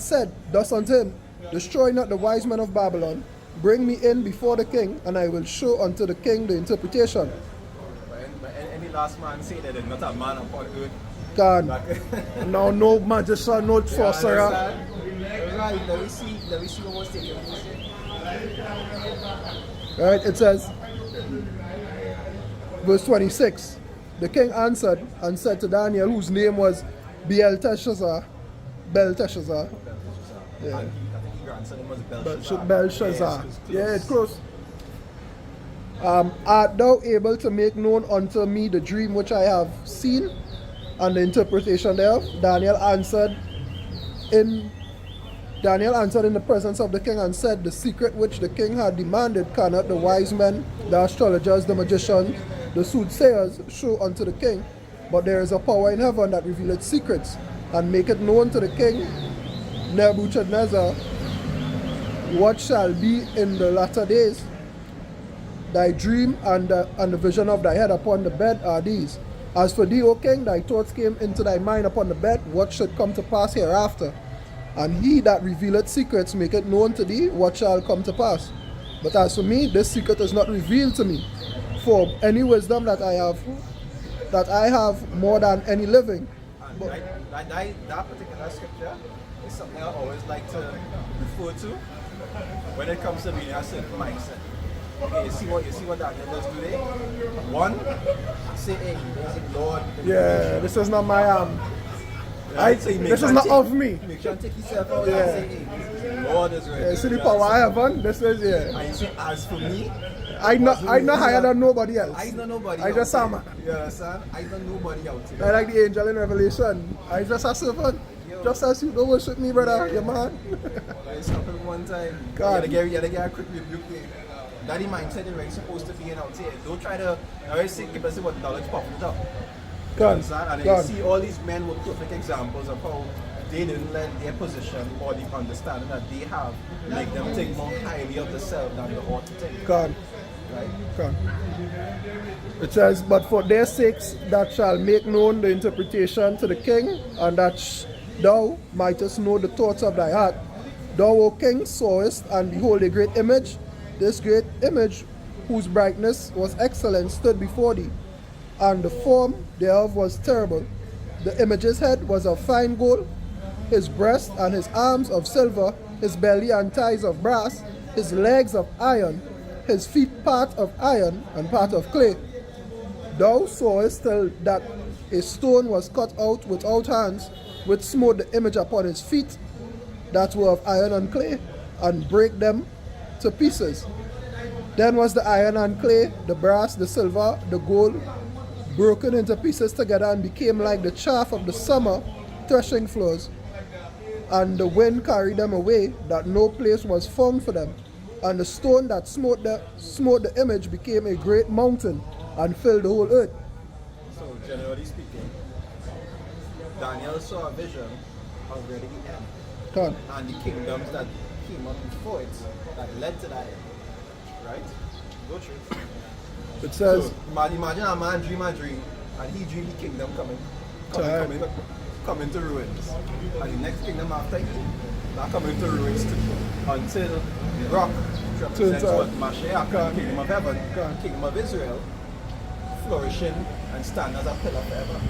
said thus unto him, Destroy not the wise men of Babylon. Bring me in before the king, and I will show unto the king the interpretation. But any last man say that there's not a man upon earth. God, now no magician, no sorcerer. Right, let me see what was taken place. Right, it says, verse 26, the king answered and said to Daniel, whose name was Belteshazzar. Yeah. I think his grandson name was Belshazzar. Belshazzar. Yes, Yeah, it's close. Art thou able to make known unto me the dream which I have seen and the interpretation thereof? Daniel answered in the presence of the king and said, The secret which the king had demanded cannot the wise men, the astrologers, the magicians, the soothsayers show unto the king. But there is a power in heaven that revealeth secrets, and maketh known to the king Nebuchadnezzar what shall be in the latter days. Thy dream and the vision of thy head upon the bed are these. As for thee, O king, thy thoughts came into thy mind upon the bed, what should come to pass hereafter. And he that revealeth secrets maketh known to thee what shall come to pass. But as for me, this secret is not revealed to me. For any wisdom that I have more than any living. And that particular scripture is something I always like to refer to when it comes to being a certain mindset. Okay, you see what Daniel does today? One, say, hey, there's a Lord. Yeah, this is not my Right? So this is not of me. Make sure and take yourself out Yeah. and say, hey, Lord is ready. Yeah, see the power I have on? This is, yeah. And you say, as for me, I not higher than nobody else. I know nobody I out just there. am. You understand? I know nobody out I there. like the angel in Revelation. I just a servant. Just as you don't worship me, brother. You man. It's happened one time. God. You gotta get a quick rebuke there. Daddy mindset is where you're supposed to be in out here. Don't try to, I always say, keep us what knowledge popping it up. You God. understand? And then you see all these men with perfect examples of how they didn't let their position or the understanding that they have make them think more highly of themselves than they ought to think. God. Right? God. It says, But for their sakes that shall make known the interpretation to the king, and that thou mightest know the thoughts of thy heart. Thou, O king, sawest, and behold a great image. This great image, whose brightness was excellent, stood before thee, and the form thereof was terrible. The image's head was of fine gold, his breast and his arms of silver, his belly and thighs of brass, his legs of iron, his feet part of iron and part of clay. Thou sawest till that a stone was cut out without hands, which smote the image upon his feet, that were of iron and clay, and brake them to pieces. Then was the iron and clay, the brass, the silver, the gold, broken into pieces together, and became like the chaff of the summer threshing floors. And the wind carried them away, that no place was found for them. And the stone that smote the image became a great mountain, and filled the whole earth. So, generally speaking, Daniel saw a vision of where the end. God. And the kingdoms that came up before it that led to that end. Right? Go through. It says, So, imagine a man dream a dream, and he dreamed the kingdom coming to ruins. And the next kingdom after him, that coming to ruins too. Until the rock, which represents what Mashiach, the kingdom of heaven, kingdom of Israel, flourishing and stand as a pillar forever.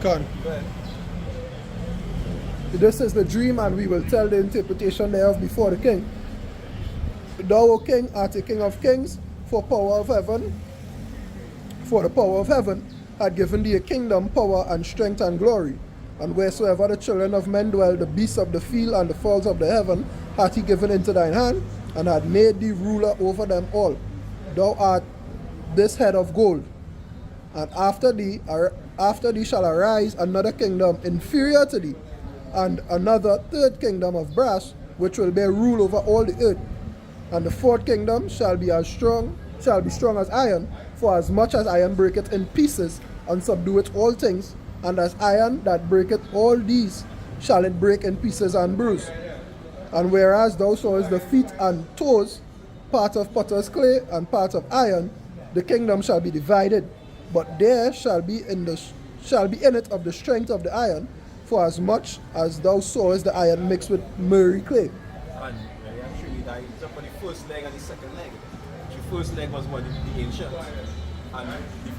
God. Go ahead. This is the dream, and we will tell the interpretation thereof before the king. Thou, O king, art a king of kings, for the power of heaven had given thee a kingdom, power, and strength, and glory. And wheresoever the children of men dwell, the beasts of the field and the fowls of the heaven hath he given into thine hand, and had made thee ruler over them all. thou art this head of gold, and after thee shall arise another kingdom inferior to thee, and another third kingdom of brass, which will bear rule over all the earth. And the fourth kingdom shall be strong as iron, for as much as iron breaketh in pieces, and subdueth all things, and as iron that breaketh all these shall it break in pieces and bruise. And whereas thou sawest the feet and toes, part of potter's clay and part of iron, the kingdom shall be divided, but there shall be in it of the strength of the iron, for as much as thou sawest the iron mixed with miry clay. And actually, that is up on the first leg and the second leg. The first leg was what the ancient, and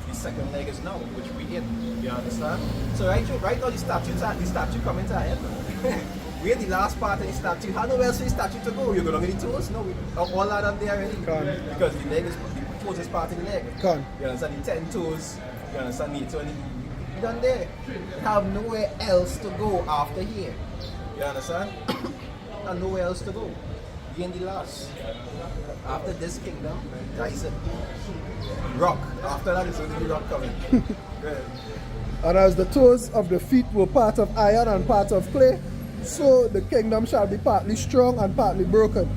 the second leg is now, which we in. You understand? So right now the statue coming to end. We're the last part of the statue. How nowhere else for the statue to go? You're going to get the toes? No, all that up there already. Because the leg is the toes is part of the leg. You understand? The 10 toes. You understand? The 20. You done there. You have nowhere else to go after here. You understand? And nowhere else to go. You're in the last. After this kingdom, that is it. Rock. After that is only the rock coming. Good. And as the toes of the feet were part of iron and part of clay, so the kingdom shall be partly strong and partly broken.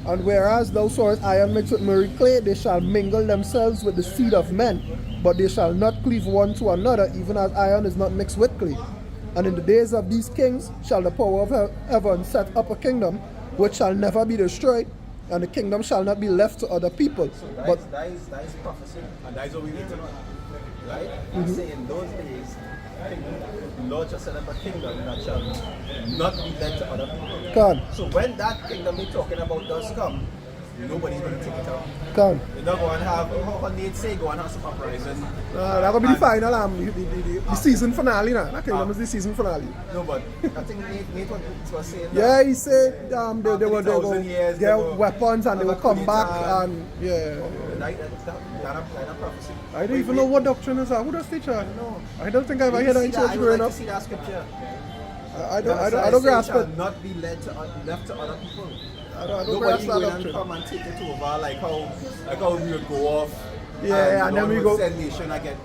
And whereas thou sawest iron mixed with miry clay, they shall mingle themselves with the seed of men, but they shall not cleave one to another, even as iron is not mixed with clay. And in the days of these kings shall the power of heaven set up a kingdom which shall never be destroyed, and the kingdom shall not be left to other people. So that is prophecy, and that is what we need to know. Right? Say in those days, the Lord shall set up a kingdom that shall not be led to other people. So when that kingdom we're talking about does come, nobody's going to take it out. You're not going to have, how Nate say, go and have some uprising. That will be the final, the season finale. That kingdom is the season finale. No, but I think Nate was saying that. Yeah, he said they will get weapons and they will come back and That prophecy. I don't even know what doctrine is that. Who does teach that? No. I don't think I've ever heard that in church growing up. I see that scripture. I don't grasp it. Not be left to other people. I don't Nobody grasp that will doctrine. come and take it over like how we would go off. Yeah, and then we go send nation again.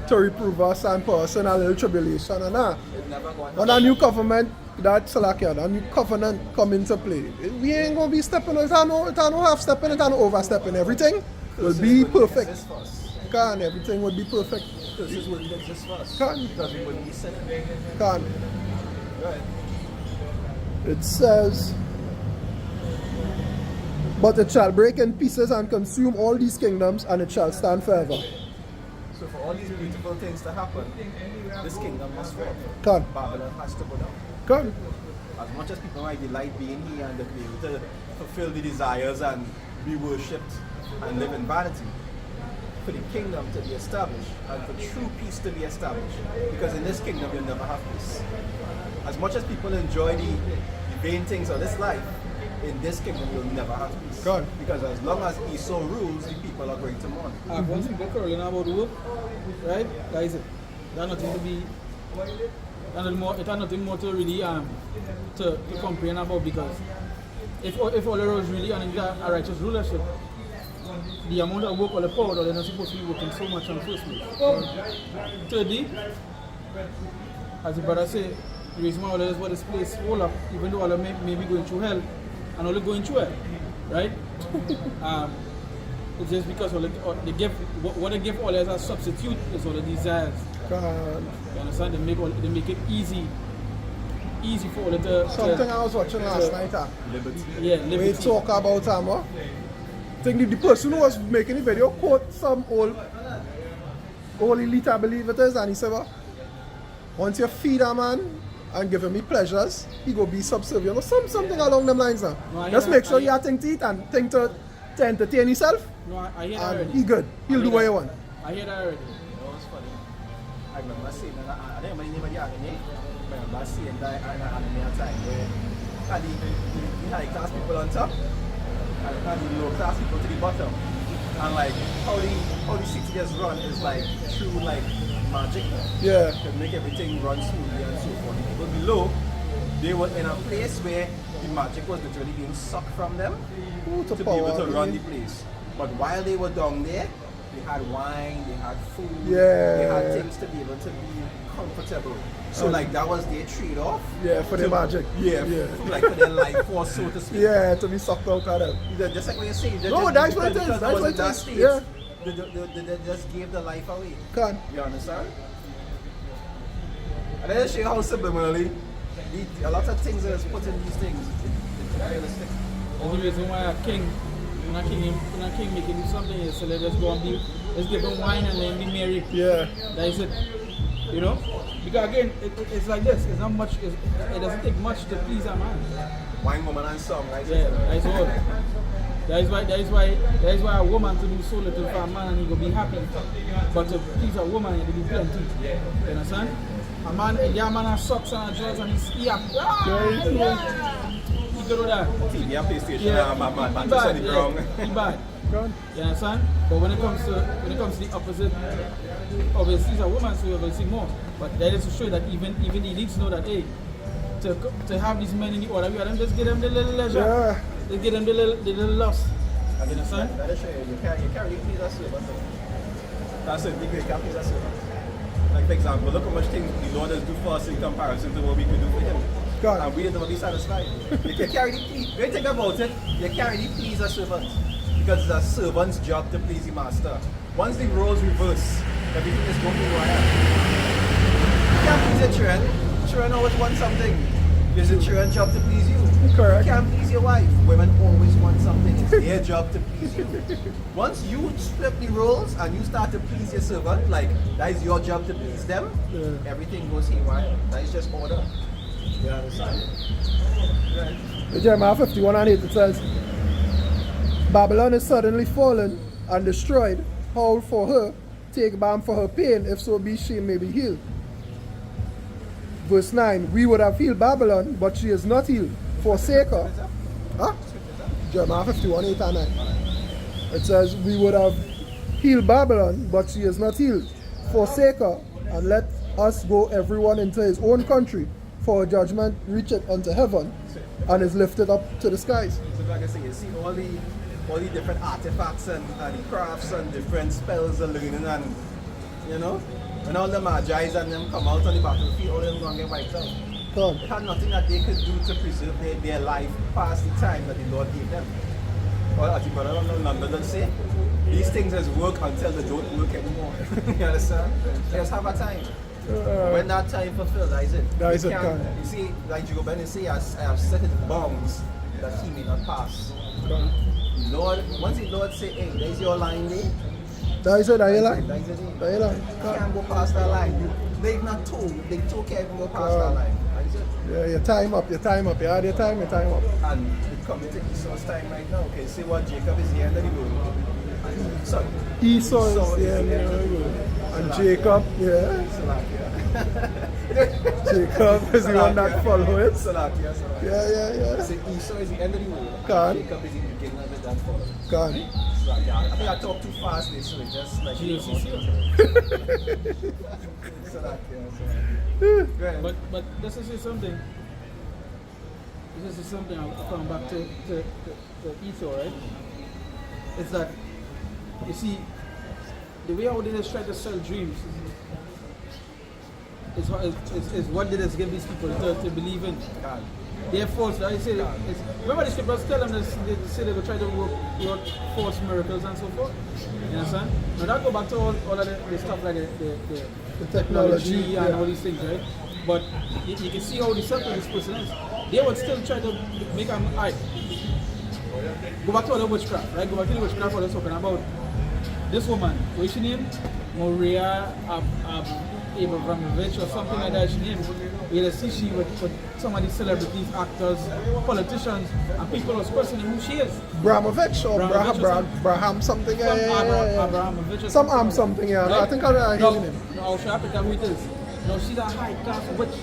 to reprove us and put us in a little tribulation and that. It's never going to When a new government, that a new covenant come into play, we ain't gonna be stepping. It's no half stepping, it's no overstepping. Everything will be perfect. Can everything would be perfect. This wouldn't exist for us. Can. Because we wouldn't be sinning. Can. Right. It says, but it shall break in pieces and consume all these kingdoms, and it shall stand forever. So for all these beautiful things to happen, this kingdom must fall. Can. Babylon has to go down. Can. As much as people might delight being here and be able to fulfill the desires and be worshipped and live in vanity, for the kingdom to be established and for true peace to be established, because in this kingdom you'll never have peace. As much as people enjoy the vain things of this life, in this kingdom you'll never have peace. God. Because as long as Esau rules, the people are going to mourn. Once people quarreling about work, right? Guys, there's nothing to be. It's nothing more to really to complain about, because if all there was really a righteous rulership, the amount of work or the power, they're not supposed to be working so much on the first place. Thirdly, as the brother said, the reason why all is what this place hold up, even though all may be going through hell, and only going through hell, right? It's just because they give what they give all as a substitute is all the desires. You understand? They make it easy for all the Something I was watching last night. Liberty. Yeah, liberty. We talk about I think the person who was making the video quote some old elite, I believe it is, and he said, well, once you feed a man and give him the pleasures, he go be subservient or something along them lines now. No, just make sure you have things to eat and think to entertain yourself. No, I hear that And already. he good. He'll do what you want. I hear that already. It was funny. I remember seeing that. I don't remember anybody having it. I remember seeing that anime time where the high class people on top and the low class people to the bottom. And like how the 6 years run is like through like magic. Yeah. To make everything run smoothly and so forth. The people below, they were in a place where the magic was literally being sucked from them Ooh, to be able to run the place. But while they were down there, they had wine, they had food, Yeah. they had things to be able to be comfortable. So like that was their trade-off. Yeah, for the magic. Yeah, like for their life force, so to speak. Yeah, to be sucked out of them. Just like what you say. No, that's what it is. Because That's was what in it that is. state, Yeah. they just gave the life away. Can. You understand? And then show you how subliminally a lot of things that is put in these things. It's realistic. That's the reason why when a king making do something, he said, let's go and be, let's give him wine and then be merry. Yeah. That is it. You know? Because again, it's like this. It's not much. It doesn't take much to please a man. Wine, woman, and song, right? Yeah, that's all. That is why a woman to do so little for a man and he go be happy. But to please a woman, it will be plenty. You understand? A man has socks and a drawers and he's happy. He go to that. TV and PlayStation, man, to the ground. He bad. You understand? But when it comes to the opposite, obviously it's a woman, so you will see more. But that is to show that even the elites know that, hey, to have these men in the order, we them just give them the little leisure. Yeah. They give them the little loss. You understand? That is you can't really please a servant. That's it, you can't please a servant. Like for example, look how much things the Lord does do for us in comparison to what we could do for him. God. And we will never be satisfied. You can't really please, when you think about it, you can't really please a servant. Because it's a servant's job to please the master. Once the roles reverse, everything is going to be right. You can't please your children. Children always want something. It's the children's job to please you. Correct. You can't please your wife. Women always want something. It's their job to please you. Once you flip the roles and you start to please your servant, like that is your job to please them, everything goes haywire. That is just order. You understand? Right. In Jeremiah 51 and 8 it says, Babylon is suddenly fallen and destroyed. Howl for her, take balm for her pain, if so be she may be healed. Verse 9, we would have healed Babylon, but she is not healed. Forsake her. Huh? Jeremiah 51, 8 and 9. It says, we would have healed Babylon, but she is not healed. Forsake her, and let us go everyone into his own country, for her judgment reacheth unto heaven, and is lifted up to the skies. So like I say, you see all the different artifacts and the crafts and different spells and learning and, you know, when all the Magi's and them come out on the battlefield, all of them going to get wiped out. Come. They had nothing that they could do to preserve their life past the time that the Lord gave them. Well, as the brother of London does say, these things has work until they don't work anymore. You understand? They just have a time. When that time fulfilled, that is it. That is it, You see, like Jacob Ben say, I have set it bounds that he may not pass. Lord, once the Lord say, hey, there's your line there. That is it, that is it. That is it. That is it. You can't go past that line. They've not told. They told can't go past that line. That is it. Yeah, your time up. You had your time up. And we come into Esau's time right now. Okay, see what Jacob is the end of the world. And son. Esau is the end of the world. And Jacob, Jacob is the one that follows it. Yeah. See, Esau is the end of the world. God. Jacob is the beginning of it that follows. God. I think I talk too fast this so it's just like But this is something. This is something I'll come back to Esau, right? It's that you see the way how they just try to sell dreams is what they just give these people to believe in. They're forced. I say, remember the scriptures tell them they say they will try to work force miracles and so forth. You understand? Now that go back to all of the stuff like the technology and all these things, right? But you can see how deceptive this person is. They would still try to make them go back to all the witchcraft, right? Go back to the witchcraft what I was talking about. This woman, what's she name? Maria Abramovich or something like that she named. You see she with some of these celebrities, actors, politicians, and people was questioning who she is. Bramovich or Braham something, Abramovich or some something, yeah. Right? I think I hear the name. No, she Africa who it is. No, she's a high class witch.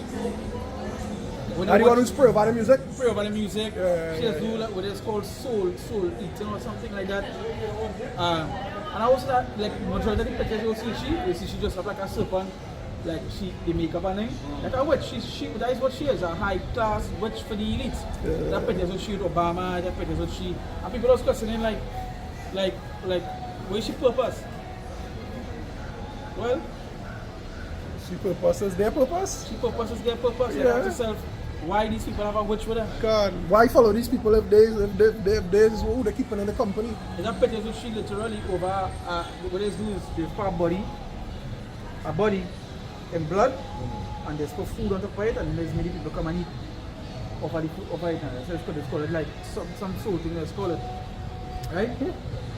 And the one who's pray about the music? Pray about the music. Yeah, she just do like what is called soul eating or something like that. And I also like majority of the pictures you see she just have like a serpent, like the makeup and thing. Like a witch. She that is what she is, a high class witch for the elites. That picture is what she with Obama, that picture is what she, and people are questioning like, Like, where's your purpose? Well, She purposes their purpose? she purposes their purpose. You Yeah. ask yourself, why these people have a witch with them? God, why follow these people if they is who they keeping in the company? It's not pictures which she literally over, what they do is they put a body in blood, and they put food on top of it, and there's many people come and eat over it. So it's called it like some sort thing, let's call it. Right?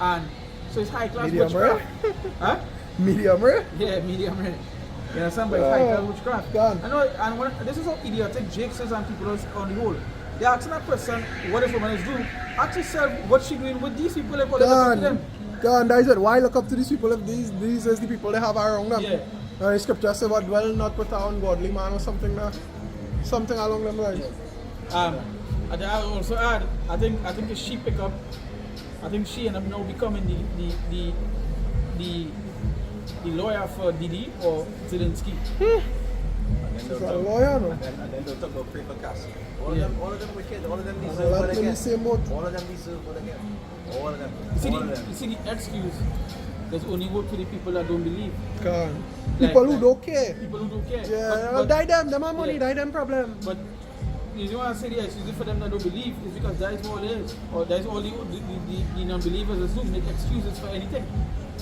And so it's high class Medium rare? witchcraft. Huh? Medium rare? Yeah, medium rare. You understand? But it's high class witchcraft. God. I know, and this is how idiotic Jake says and people is on the whole. They're asking that person, what this woman is doing? Ask yourself, what's she doing with these people if all they look up to them? God, that is it. Why look up to these people if these is the people they have around them? Yeah. And the scripture says, what dwell not with an ungodly man or something there. Something along them lines. And I also add, I think if she pick up, I think she ended up now becoming the lawyer for Didi or Zelensky. She's a lawyer, no? And then they'll talk about paper cast. All Yeah. of them wicked. All of them All deserve of what them they in the get. same boat. All of them deserve what they get. All of them. You see the excuse, there's only work for the people that don't believe. God. People who don't care. People who don't care. Yeah, But- die them have money, yeah. die them problem. But you know what I say the excuse for them that don't believe is because that is all it is. Or that is all the non-believers assume, make excuses for anything.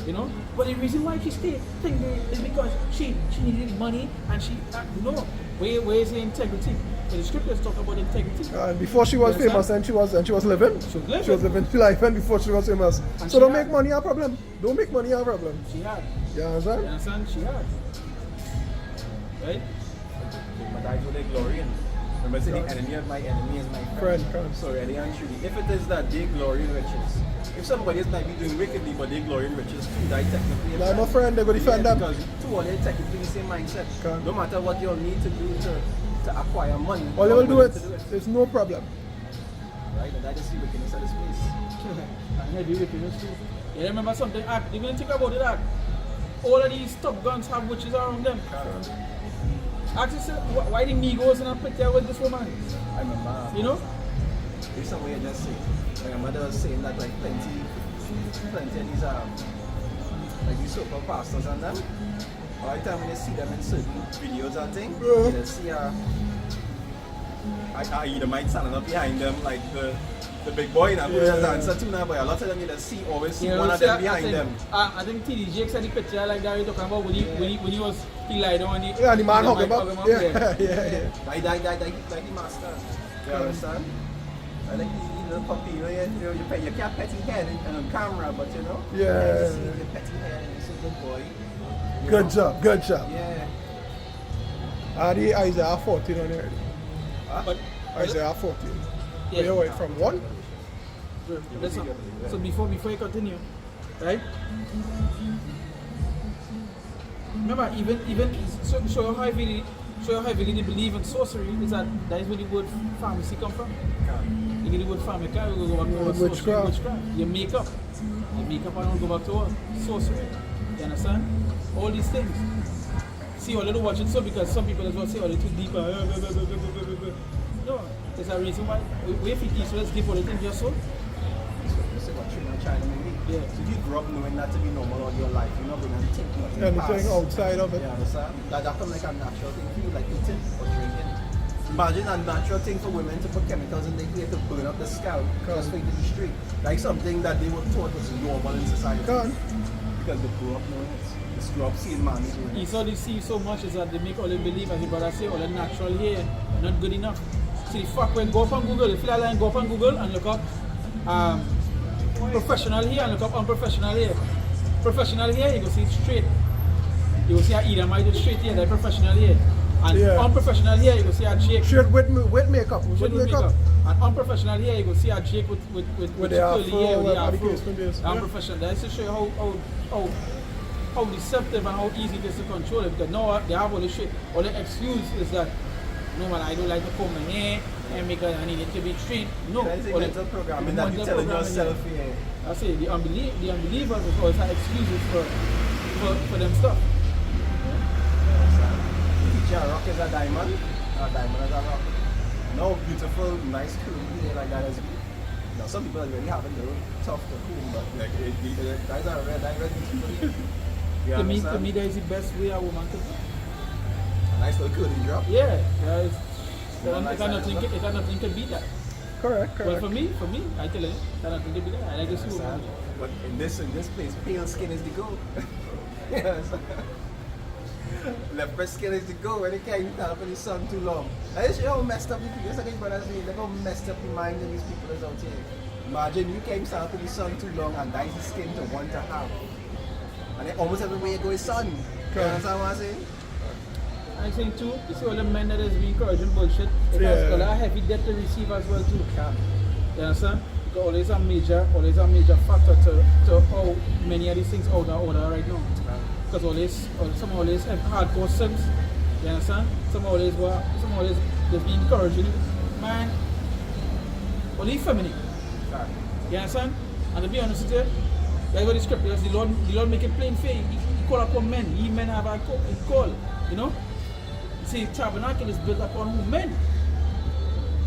You know? But the reason why she stayed thinking is because she needed money and she no. Where is the integrity? So the scriptures talk about integrity. Before she was You famous and she was living. She was living. She was living life and before she was famous. And So she don't had- make money a problem. Don't make money a problem. She had. You You understand? understand? She had. Right? But I do they glory in. Remember, say the enemy of my enemy is my friend. Friend. So really and truly, if it is that they glory in riches, if somebody is might be doing wickedly but they glory in riches too, that technically Like my friend, they go defend them. Because two of them technically the same mindset. Correct. No matter what you'll need to do to acquire money, All they you're will do willing it. to it. There's no problem. Right? And that is the wickedness of this place. And heavy wickedness too. You remember something? You didn't think about it, all of these top guns have witches around them. Ask yourself, why the Migos in a picture with this woman? I remember. You know? There's some way I just say. My mother was saying that like plenty of these like these so-called pastors and them. All the time when you see them in certain videos and things, Yeah. you see I either might stand up behind them like the big boy and I'm going to answer to now, but a lot of them you just see always see You know, one of see, them behind them. I think TD Jake said the picture like that you're talking about when he lied on it. Yeah, the man hug him up. Yeah. Yeah. Like the master. You understand? I like the little puppy, you can't pet his head on camera, but you know, Yeah. you see the petty head and it's a good boy. You Good know? job, good job. Yeah. The Isaiah 14 on there. But Isaiah 14. yeah. You wait from 1? Listen, so before you continue, right? Remember, even show how heavily they believe in sorcery is that is where the word pharmacy come from. You get the word pharmaca, we go back to what Witchcraft. witchcraft. You make up and go back to what? Sorcery. You understand? All these things. See, all they don't watch it so because some people as well say, oh, they're too deep. No, there's a reason why. We have to eat, so let's give all the things you're so. This is what you're not trying to make. Yeah. So if you grew up knowing that to be normal all your life, you're not going to think nothing Anything outside of it. You understand? That comes like a natural thing for you, like eating or drinking. Imagine a natural thing for women to put chemicals in their hair to burn up the scalp just for you to be straight. Like something that they were taught was normal in society. Gone. Because they grew up knowing it. They grew up seeing mommy doing it. You saw they see so much is that they make all they believe, as your brother say, all the natural hair not good enough. See the fuck when go up on Google, if you like go up on Google and look up professional hair and look up unprofessional hair. Professional hair, you go see it straight. You will see a Edomite with straight hair, like professional hair. And unprofessional hair, you go see a Jake Straight with makeup. With makeup. And unprofessional hair, you go see a Jake with the curly afro, hair, with the whatever the afro. case may be. Yeah. Unprofessional. That's to show you how deceptive and how easy it is to control it. Because now they have all the shit. All the excuse is that no man, I don't like to comb my hair and because I need it to be straight. No. That's a mental programming that you're telling yourself here. I say the unbelievers is always have excuses for them stuff. Teacher, a rock is a diamond is a rock. No beautiful, nice, cool hair like that as you. No. Now, some people are really having a little tough to cool, but like, guys are red, I read these people. You To me, understand? that is the best way a woman could be. A nice little curly drop. Yeah, guys. Yeah, nice It had nothing can beat that. Correct, Well, correct. for me, I tell you, it had nothing can beat that. I like to see woman. But in this place, pale skin is the goal. Yes. Leopard skin is the goal when they can't even stand for the sun too long. I just see how messed up the people. That's like my brother say, look how messed up the mind of these people is out here. Imagine you can't stand for the sun too long and that's the skin to want to have. And then almost everywhere you go is sun. You understand what I'm saying? I think too, you see all the men that is being encouraging bullshit, it Yeah. has got a heavy debt to receive as well too. Yeah. You understand? Because always a major factor to how many of these things out of order right now. Because some always have hardcore sins. You understand? Some always just be encouraging, man, only feminine. You understand? And to be honest with you, that's what the scriptures, the Lord make it plain fair. He call upon men. He men have a call, you know? See, tabernacle is built upon who? Men.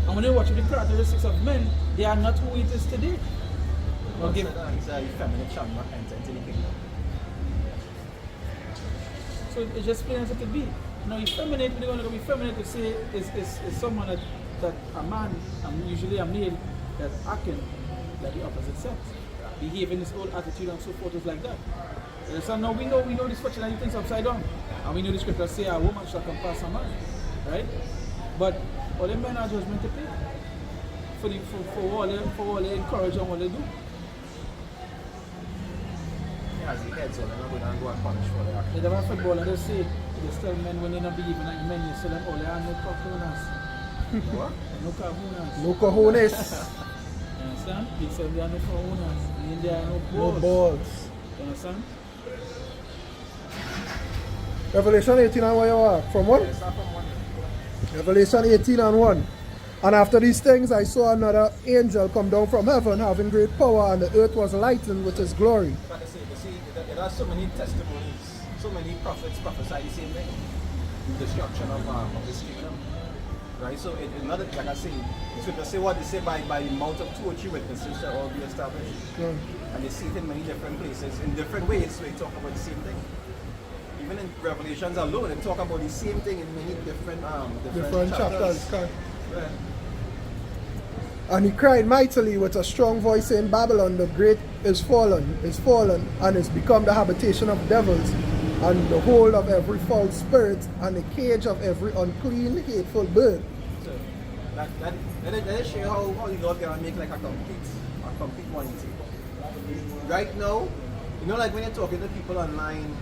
And when you watch the characteristics of men, they are not who it is today. He said, feminine shall not enter into the kingdom. So it's just plain as it could be. Now, effeminate, when you're going to be feminine, to say is someone that a man, and usually a male, that's acting like the opposite sex, behaving his whole attitude and so forth is like that. So now we know this functionality things upside down, and we know the scriptures say a woman shall compass a man, right? But all the men are judgment to pay for all they encourage and what they do. As the heads on, they're not going to go and punish for their They have a football and they say, they tell men when they not believing like men, you say them all they are no cojones. What? No cojones. No cojones. You understand? They say they are no cojones. And there are no No balls. balls. You understand? Revelation 18 and 1 you are. From what? It's not from one. Revelation 18 and 1. And after these things I saw another angel come down from heaven having great power, and the earth was lightened with his glory. But you see, there are so many testimonies, so many prophets prophesy the same thing. The destruction of this kingdom. Right? So it's not like I say, it's to say what they say by the mouth of 2 or 3 witnesses shall all be established. Yeah. And they see it in many different places, in different ways, so they talk about the same thing. Even in Revelations alone, they talk about the same thing in many different Chapters. Yeah. And he cried mightily with a strong voice, saying, Babylon the great is fallen, and is become the habitation of devils, and the hold of every false spirit, and the cage of every unclean, hateful bird. So that show how the Lord can make like a complete unity. Right now, you know, like when you're talking to people online,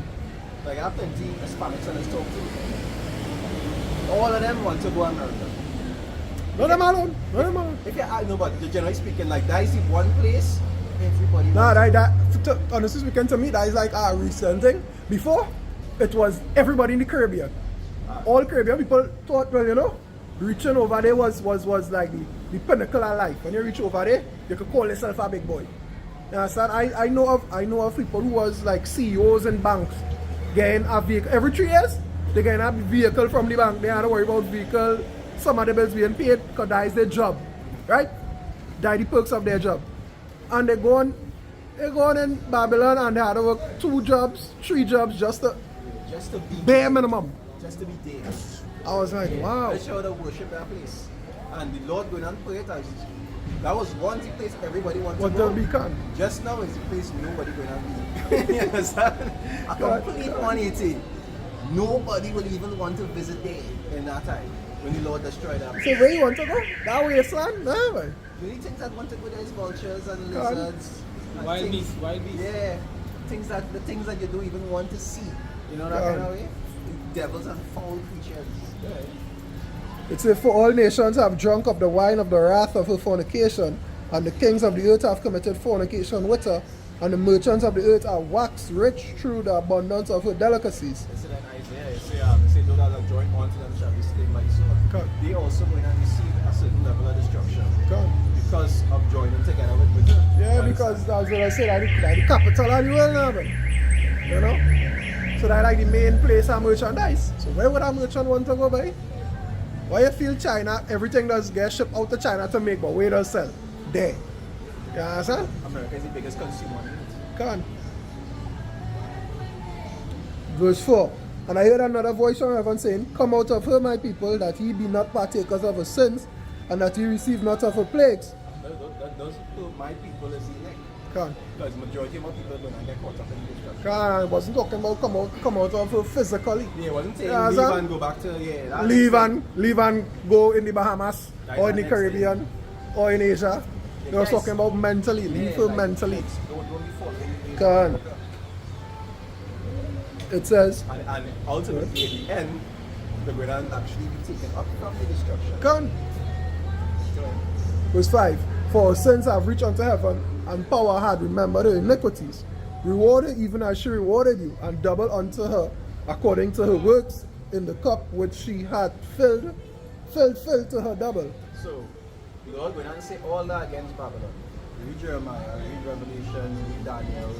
like I have plenty Hispanics and I talk to. All of them want to go to America. Not them alone. Not them alone. If you no, but generally speaking, like that is the one place everybody. Nah, wants to honestly speaking, to me, that is like a recent thing. Before, it was everybody in the Caribbean. All Caribbean people thought, well, you know, reaching over there was like the pinnacle of life. When you reach over there, you could call yourself a big boy. You understand? I know of people who was like CEOs in banks getting a vehicle every 3 years. They getting a vehicle from the bank. They don't have to worry about vehicle. Some of the bills being paid because that is their job, right? That is the perks of their job. And they go on in Babylon and they had to work 2 jobs, 3 jobs just to be bare minimum. Just to be there. I was like, wow. I show the worship that place. And the Lord going and pray it as that was one place everybody wanted What to go. they'll become. Just now is the place nobody going to be. You understand? A complete 180. Nobody will even want to visit there in that time when the Lord destroyed that place. So where you want to go? That way, son? No, man. The only things that want to go there is vultures and lizards. And Wild things- beasts, wild beasts. Yeah. The things that you don't even want to see. You know that kind of way? Devils and foul creatures. Yeah. It says, for all nations have drunk of the wine of the wrath of her fornication, and the kings of the earth have committed fornication with her, and the merchants of the earth are waxed rich through the abundance of her delicacies. They say that in Isaiah, they say those that are joined onto them shall be slain by the sword. God. They also going to receive a certain level of destruction God. because of joining together with them. Yeah, because that's what I said, that the capital of the world now, man. You know? So that's like the main place of merchandise. So where would a merchant want to go by? Why you feel China, everything does get shipped out to China to make, but where does sell? There. You understand? America is the biggest consumer on it. Come on. Verse 4. And I heard another voice from heaven saying, Come out of her, my people, that ye be not partakers of her sins, and that ye receive not of her plagues. Those people, my people is elect. Come on. Because majority of my people don't get caught up in destruction. Come on. I wasn't talking about come out of her physically. Yeah, it wasn't saying Yeah, leave son. and go back to, yeah. that's Leave it. and go in the Bahamas, That's or in the the next Caribbean, or in Asia. Yeah, They was guys. talking about mentally. Leave her like, mentally. Don't be falling. Come on. It says, And ultimately, at the end, the going to actually be taken up from the destruction. Come on. So, Verse 5. For her sins have reached unto heaven, and power had remembered her iniquities. Reward her even as she rewarded you, and double unto her according to her works in the cup which she had filled to her double. So, the Lord going to say all that against Babylon. Read Jeremiah, read Revelation, read Daniel.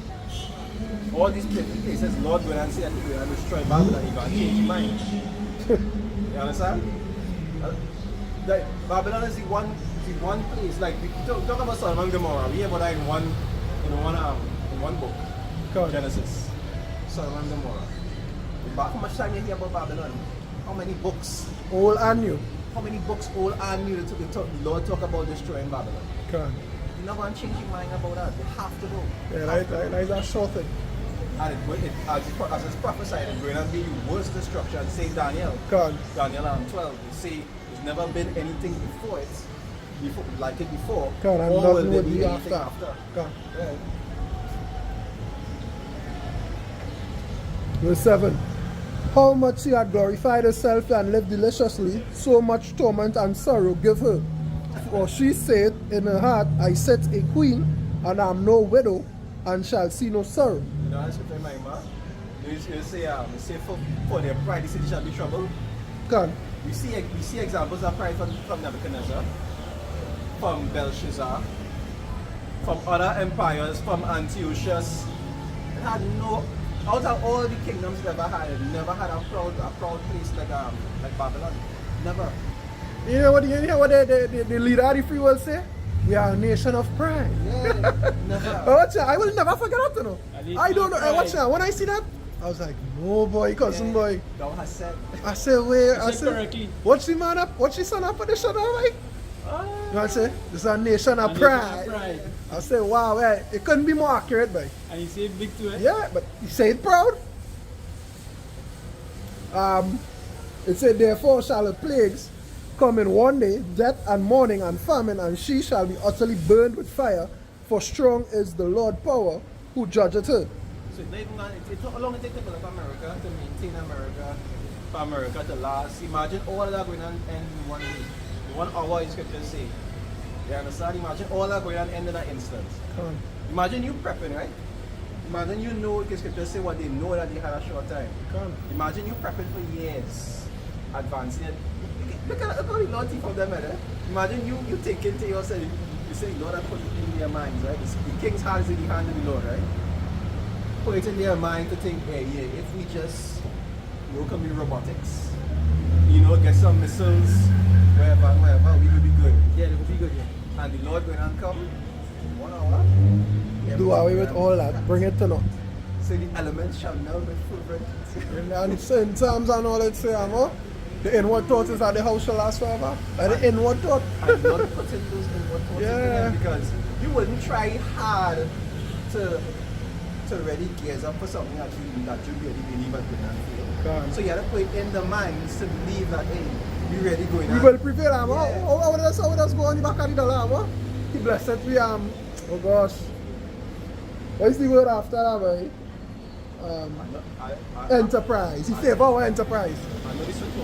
All these places, Lord going to say that He will destroy Babylon. He going to change his mind. You understand? Like, Babylon is the one place. Like, we talk about Sodom and Gomorrah. We hear about that in one book, Come on. Genesis. Sodom and Gomorrah. But how much time you hear about Babylon? How many books? Old and new. How many books old and new the Lord talk about destroying Babylon? Come on. You're not going to change your mind about that. You have to go. Yeah, that is a short thing. And as it's prophesied, it's going to be the worst destruction. Say Daniel. Come on. Daniel 12. They say there's never been anything before it, like it before. Come on, and or will nothing there would be be anything after. after? Come on. Yeah. Verse 7. How much she had glorified herself and lived deliciously, so much torment and sorrow give her. For she said in her heart, I sit a queen, and am no widow, and shall see no sorrow. You know, that's what my man. You say for their pride, the city shall be troubled. Come on. We see examples of pride from Nebuchadnezzar, from Belshazzar, from other empires, from Antiochus. It had no, out of all the kingdoms it ever had, it never had a proud place like Babylon. Never. You know what the leader of the free world say? We are a nation of pride. Yeah, never. Watch that. I will never forget that, you know. At least I don't know. pride. Watch that. When I see that, I was like, no boy, cousin boy. God has said. I said, wait. I said said, correctly. watch the man up. Watch the son up for the shut up, like. You know what I say? This is a nation of pride. Pride. I said, wow, it couldn't be more accurate, boy. And you say it big too, eh? Yeah, but he said it proud. It said, therefore shall the plagues come in one day, death and mourning and famine, and she shall be utterly burned with fire, for strong is the Lord power who judgeth her. So how long it take to build up America, to maintain America, for America to last? Imagine all of that going on end in 1 day. 1 hour is scripture say. You understand? Imagine all that going on end in an instant. Come on. Imagine you prepping, right? Imagine you know because scripture say what they know that they had a short time. Come on. Imagine you prepping for years, advancing it. Look at the Lord think of them, eh? Imagine you thinking to yourself, you say the Lord has put it in their minds, right? The king's heart is in the hand of the Lord, right? Put it in their mind to think, hey, yeah, if we just, can be robotics, get some missiles, wherever, we will be good. Yeah, it will be good, yeah. And the Lord going to come 1 hour. Do away with all that. Bring it to naught. So the elements shall melt with fervent. And so in Psalms and all that say, the inward thought is that the house shall last forever. And the inward thought. And not putting those inward thoughts Yeah. into them because you wouldn't try hard to really gears up for something that you really believe and could not feel. God. So you have to put it in the minds to believe that, hey, we really going We on. will prevail, Yeah. How does go on the back of the dollar, He blessed we, oh gosh. What is the word after that, boy? Enterprise. He favor our enterprise. I know this one I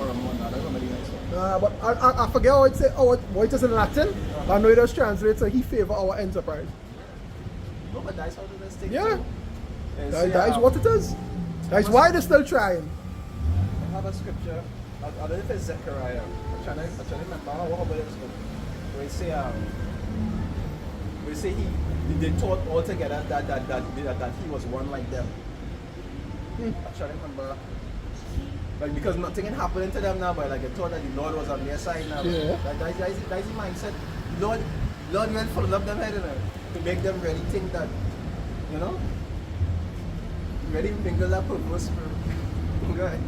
don't remember the next one. But I forget how it say, what it is in Latin. I know it just translates, so he favor our enterprise. No, but that's how the stick. Yeah. That is what it is. That's why they're still trying. I have a scripture. I don't know if it's Zechariah. I'm trying to remember how about it. Where it say they thought altogether that he was one like them. I'm trying to remember. Like because nothing is happening to them now, but like they thought that the Lord was on their side now. Yeah. That's the mindset. Lord went full of them head in it. to make them really think that, you know, really mingle that purpose for go ahead.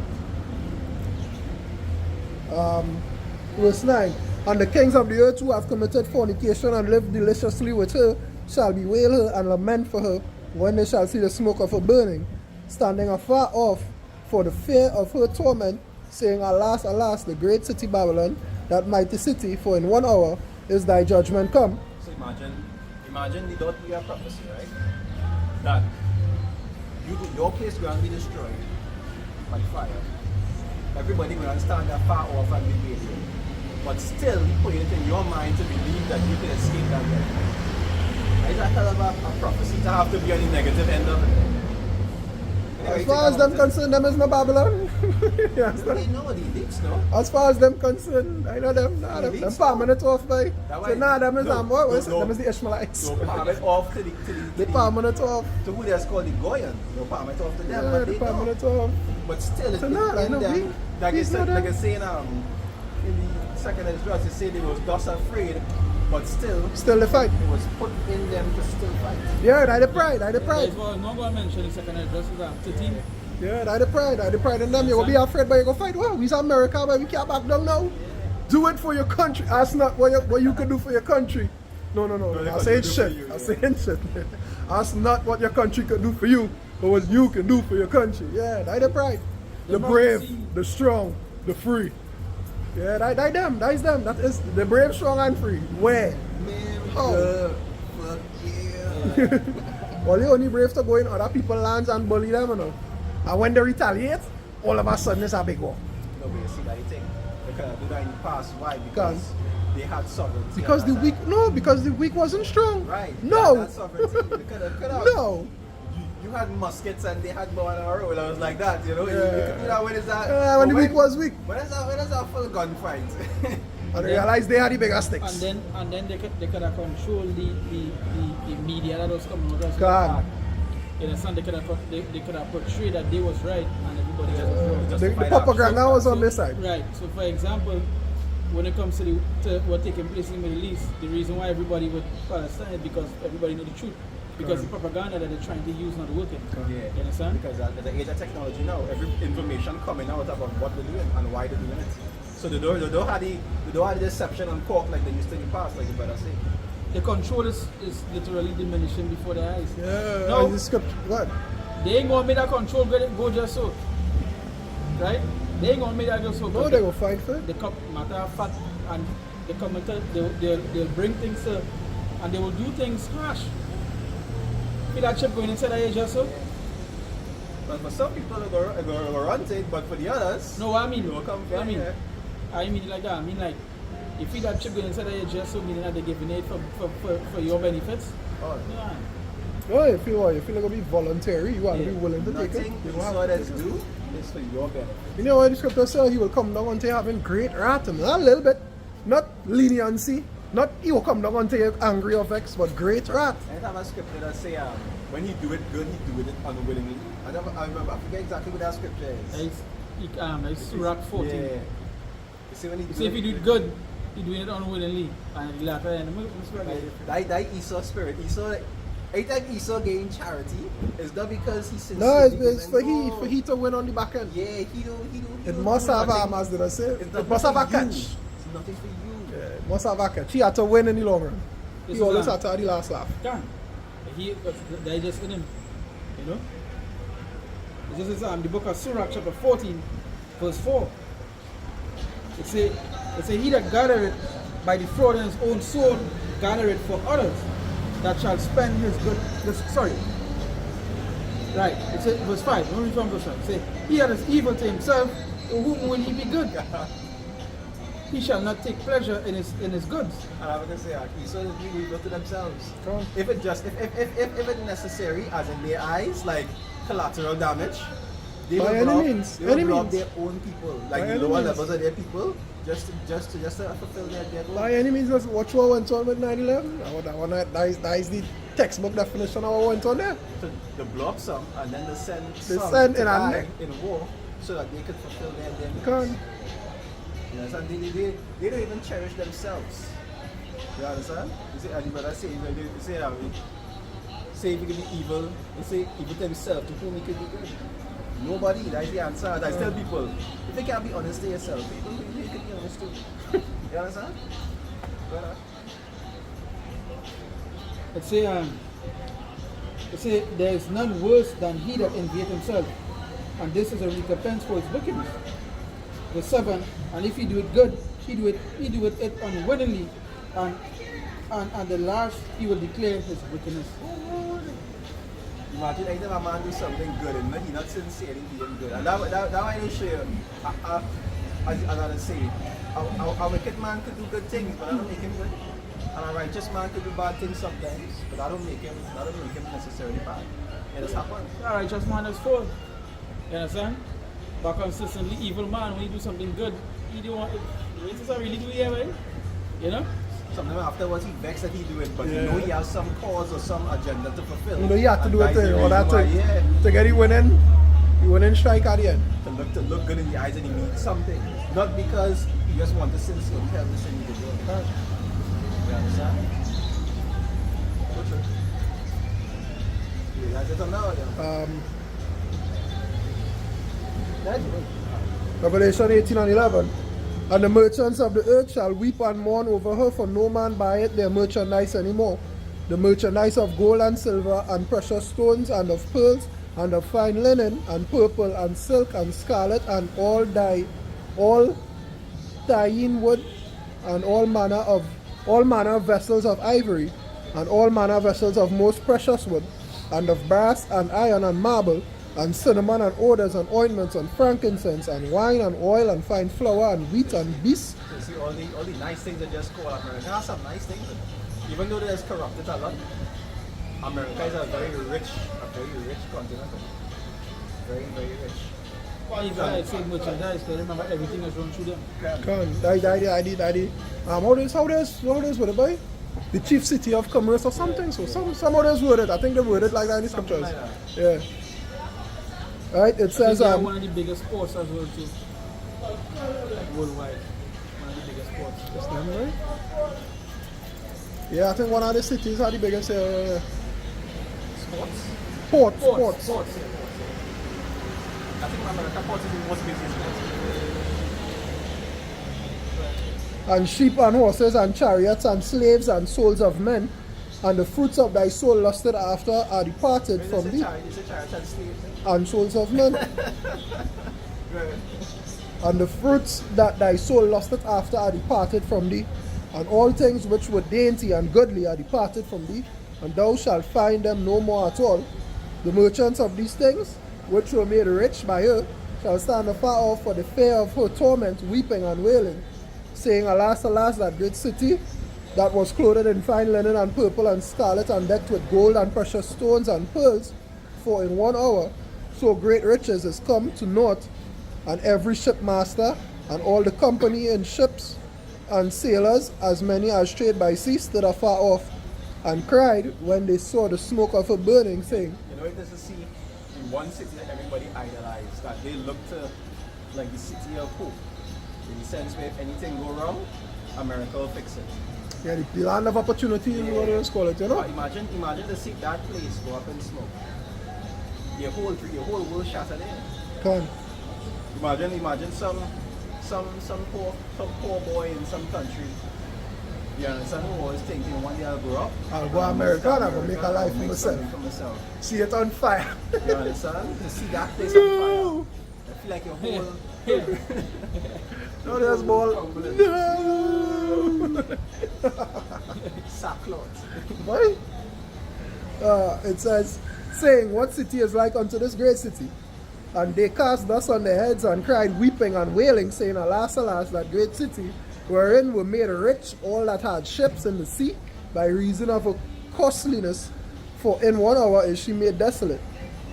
Verse 9. And the kings of the earth who have committed fornication and lived deliciously with her shall bewail her and lament for her when they shall see the smoke of her burning, standing afar off for the fear of her torment, saying, Alas, alas, the great city Babylon, that mighty city, for in 1 hour is thy judgment come. So imagine the dot we have prophecy, right? That your place going to be destroyed by fire. Everybody will stand there far off and be waiting. But still, he put it in your mind to believe that you can escape that way. Is that kind of a prophecy to have to be on the negative end of it? As far as them concerned, them is no Babylon. Yes, They know the elites, no? as far as them concerned, I know them. Nah, them Elites, palm in it off by. That So way- nah, them is no, what is no, it? Them is the Ishmaelites. So palm it off to They palm in it off. to who that's called the Goyans. No palm it off to them, Yeah, but they they palm in know. it off. But still, it's So nah, I in know them. we- Like we I said, know like them. I saying in the second address, they say they was thus afraid, but still Still the fight. it was put in them to still fight. Yeah, I the pride, I the That's pride. what I'm not going to mention in second address is that 13. Yeah, I the pride in them. You will be afraid, but you go fight. Well, we's America, but we can't back down now. Do it for your country. Ask not what you can do for your country. No. they I'm can saying do for shit. you, I'm yeah. saying shit. Ask not what your country can do for you, but what you can do for your country. Yeah, I the pride. The brave, the strong, the free. Yeah, that them. That is them. That is the brave, strong, and free. Where? How? Fuck yeah. Well, you only brave to go in other people's lands and bully them, you know. And when they retaliate, all of a sudden it's a big war. No, but you see that you think they could have do that in the past. Why? Because they had sovereignty. Because at the that weak, time. no, because the weak wasn't strong. Right. No. That sovereignty. They could have. No. You had muskets and they had bow and arrow. I was like that, you know. You Yeah. could do that when it's that. When but the weak was weak. When is that full gunfight? And they realized they had the bigger sticks. And then they could have controlled the media that was coming out as God. In a sense, they could have portrayed that they was right and everybody else was wrong. Just The to fight propaganda out. was on their side. Right. So, for example, when it comes to what taking place in the Middle East, the reason why everybody would Palestine is because everybody know the truth. Because the propaganda that they're trying to use not working. Yeah. You understand? Because at the age of technology now, every information coming out about what they're doing and why they're doing it. So they don't have the deception on cork like they used to in the past, like you better say. The control is literally diminishing before their eyes. Yeah, No. and the script. What? They ain't gonna make that control go just so. Right? They ain't gonna make that just so. No, they will fight for it. The matter of fact, and the commenter, they'll bring things to, and they will do things harsh. See that chip going inside of your just so? But for some people, they go run it, but for the others, No, what I mean, they will come what I from mean, here. I mean like that. I mean like, if you that chip going inside of your just so, meaning that they're giving it for your benefits. Oh, Yeah. No, you feel like to be voluntary, you want to be Yeah. willing to take it. nothing You you don't have saw to that's take it. do is for your benefit. You know what the scripture says? He will come down unto you having great wrath. And a little bit, not leniency, not he will come down unto you angry or vexed, but great wrath. I have a scripture that say when he do it good, he do it unwillingly. I forget exactly what that scripture is. It's Surah 14. Yeah. You see when he You do see, if you do it good, you're doing it unwillingly. And you laugh at it. that Esau spirit. Esau, anytime Esau gain charity, it's not because he's sincere. No, it's because for no. he to win on the back end. Yeah, he don't. It must have as did I say? It's It nothing must have a for you. catch. It's nothing for you. Yeah, it must have a catch. He had to win in the long run. This He is always a- had to have the last laugh. Can. They just in him. You know? This is the book of Surah chapter 14, verse 4. It say he that gathereth by the fraud in his own soul, gathereth for others, that shall spend his good. Sorry. Right. It says verse 5. Let me read from verse 5. It say he that is evil to himself, to whom will he be good? He shall not take pleasure in his goods. And I was gonna say, Esau is being evil to themselves. Come on. If it's necessary, as in their eyes, like collateral damage, they By will any rob, means, they will any rob means. their own people, like By the any lower means. levels of their people, just to fulfill their goals. By any means, that's what went on with 9/11. That is the textbook definition of what went on there. To blow up some and then to send They some send to in a die net. in war so that they could fulfill their goals. Come on. You know, so they don't even cherish themselves. You understand? You say, and the brother say, you say, say if you can be evil, you say evil to himself, to whom he can be good. Nobody, that's the answer. I tell people, if you can't be honest to yourself, you can be honest too. You understand? Brother? It say there is none worse than he that envieth himself, and this is a recompense for his wickedness. The 7, and if he do it good, he do it unwillingly, and the last he will declare his wickedness. Imagine anytime a man do something good and he not sincere in being good. And that why they show you, as I say, a wicked man could do good things, but I don't make him good. And a righteous man could do bad things sometimes, but I don't make him necessarily bad. It has happened. A righteous man is full. You understand? But consistently evil man, when you do something good, he don't want it. This is really do it, right? You know? Sometimes afterwards he vexed that he do it, but you know he has some cause or some agenda to fulfill. You know you have to do it or that yeah. to get it winning strike at the end. To look good in the eyes and he needs something. Not because he just want to sincerely help this individual. You understand? Yeah, that's it now, yeah. Revelation 18 and 11. And the merchants of the earth shall weep and mourn over her, for no man buyeth their merchandise anymore. The merchandise of gold and silver and precious stones and of pearls and of fine linen and purple and silk and scarlet and all dyeing wood and all manner of vessels of ivory and all manner of vessels of most precious wood and of brass and iron and marble and cinnamon and odors and ointments and frankincense and wine and oil and fine flour and wheat and beasts. You see, all the nice things are just called America. There are some nice things, even though there's corrupted a lot. America is a very rich continent. Very, very rich. Well, if I say merchandise, I remember everything is run through them. How does what about the chief city of commerce or something? So some others word it. I think they word it like that in the scriptures. Like that. Yeah. Right, it says They are one of the biggest ports as well too. Worldwide. One of the biggest ports. That's them, right? Yeah, I think one of the cities are the biggest Sports? ports. Ports. I think America ports is the most busiest port. And sheep and horses and chariots and slaves and souls of men, and the fruits of thy soul lusted after are departed from thee. It's a chariot and slaves. And souls of men. And the fruits that thy soul lusted after are departed from thee, and all things which were dainty and goodly are departed from thee, and thou shalt find them no more at all. The merchants of these things, which were made rich by her, shall stand afar off for the fear of her torment, weeping and wailing, saying, Alas, alas, that great city, that was clothed in fine linen and purple and scarlet, and decked with gold and precious stones and pearls, for in 1 hour so great riches is come to naught, and every shipmaster and all the company in ships and sailors, as many as trade by sea, stood afar off, and cried when they saw the smoke of her burning, saying, You know, it is a sea in one city that everybody idolized, that they look to like the city of hope, in the sense where if anything go wrong, America will fix it. Yeah, the land of opportunity, you know what they call it, you know? Imagine to see that place go up in smoke. Your whole world shattered in. Come. Imagine some poor boy in some country. You understand, who was thinking one day I'll grow up. I'll go America and I'll make a life for make myself. something for myself. See it on fire. You understand? To see that place on fire. I feel like your whole No, there's ball. No. sackcloth. Right? It says, saying, What city is like unto this great city? And they cast dust on their heads and cried, weeping and wailing, saying, Alas, alas, that great city, wherein were made rich all that had ships in the sea, by reason of her costliness, for in 1 hour is she made desolate.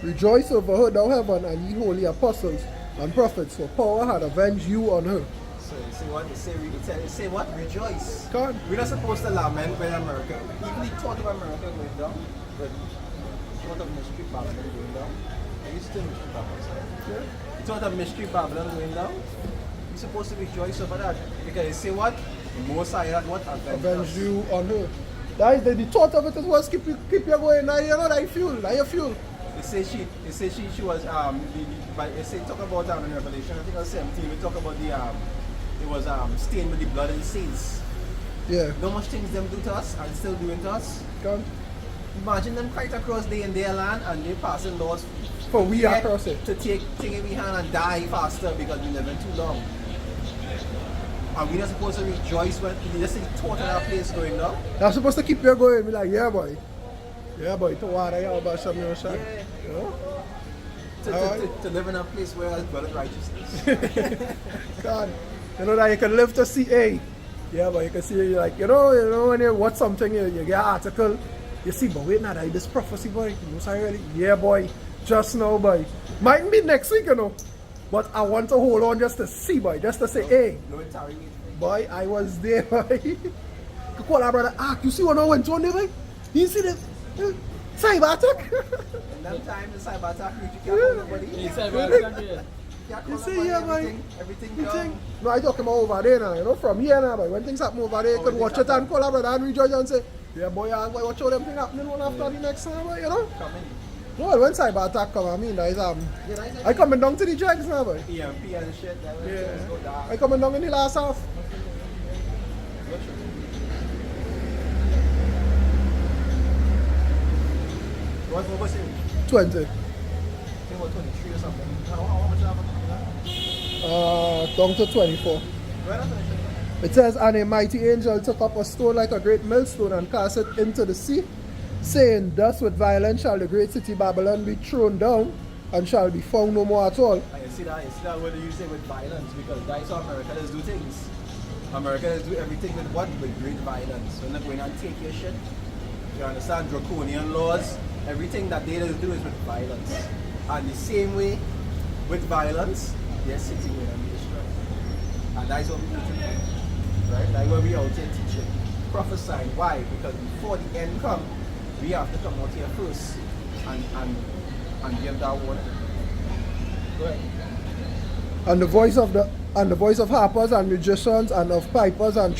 Rejoice over her, thou heaven, and ye holy apostles and prophets, for power had avenged you on her. So you see what they say? They say what? Rejoice. God. We're not supposed to lament when America, even the thought of America going down, but the thought of mystery Babylon going down. Are you still mystery Babylon? Yeah. The thought of mystery Babylon going down. You're supposed to rejoice over that, because you see what? The Most High had what? Avenge you on her. That is the thought of it is what keep you going. Now you know that fuel. That your fuel. They say she was but they say talk about in Revelation, I think it was 17, we talk about the it was stained with the blood of the saints. Yeah. How much things them do to us and still doing to us. Come. Imagine them fight across day in their land and they passing laws For we are across it. to take in we hand and die faster because we living too long. And we're not supposed to rejoice when we just see thought of that place going down. You're supposed to keep you going. Be like, yeah boy. Yeah boy, to water you about some your shot. Yeah. You know? To live in a place where there's blood of righteousness. God. You know that you can live to see A. Yeah, but you can see like you know when you watch something you get an article, you see, but wait now, this prophecy boy, you know really? Yeah boy, just now boy. Might be next week, you know. But I want to hold on just to see boy, just to say, hey. Boy, I was there, boy. You call our brother, you see what I went on there, boy? You see the cyber attack? In that time, the cyber attack, you can't call nobody. You see, yeah, boy. Everything done. No, I talking about over there now, you know, from here now, boy. When things happen over there, you could watch it and call our brother and rejoice and say, yeah, boy, watch all them things happening one after the next time, boy, you know? No, when cyber attack come, I mean, that is, I coming down to the dregs now, boy. EMP and shit, that was just go down. I coming down in the last half. What was it? 20. I think about 23 or something. How much happened? Down to 24. Right after the It says, and a mighty angel took up a stone like a great millstone and cast it into the sea, saying, thus with violence shall the great city Babylon be thrown down, and shall be found no more at all. You see that what you say with violence, because that's how America does do things. America does do everything with what? With great violence. They're not going and take your shit. You understand? Draconian laws. Everything that they do is with violence. And the same way, with violence, their city will be destroyed. And that's what we need to do. Right? That's what we out here teaching. Prophesying. Why? Because before the end comes, we have to come out here first and give that warning. Go ahead. And the voice of harpers and musicians and of pipers and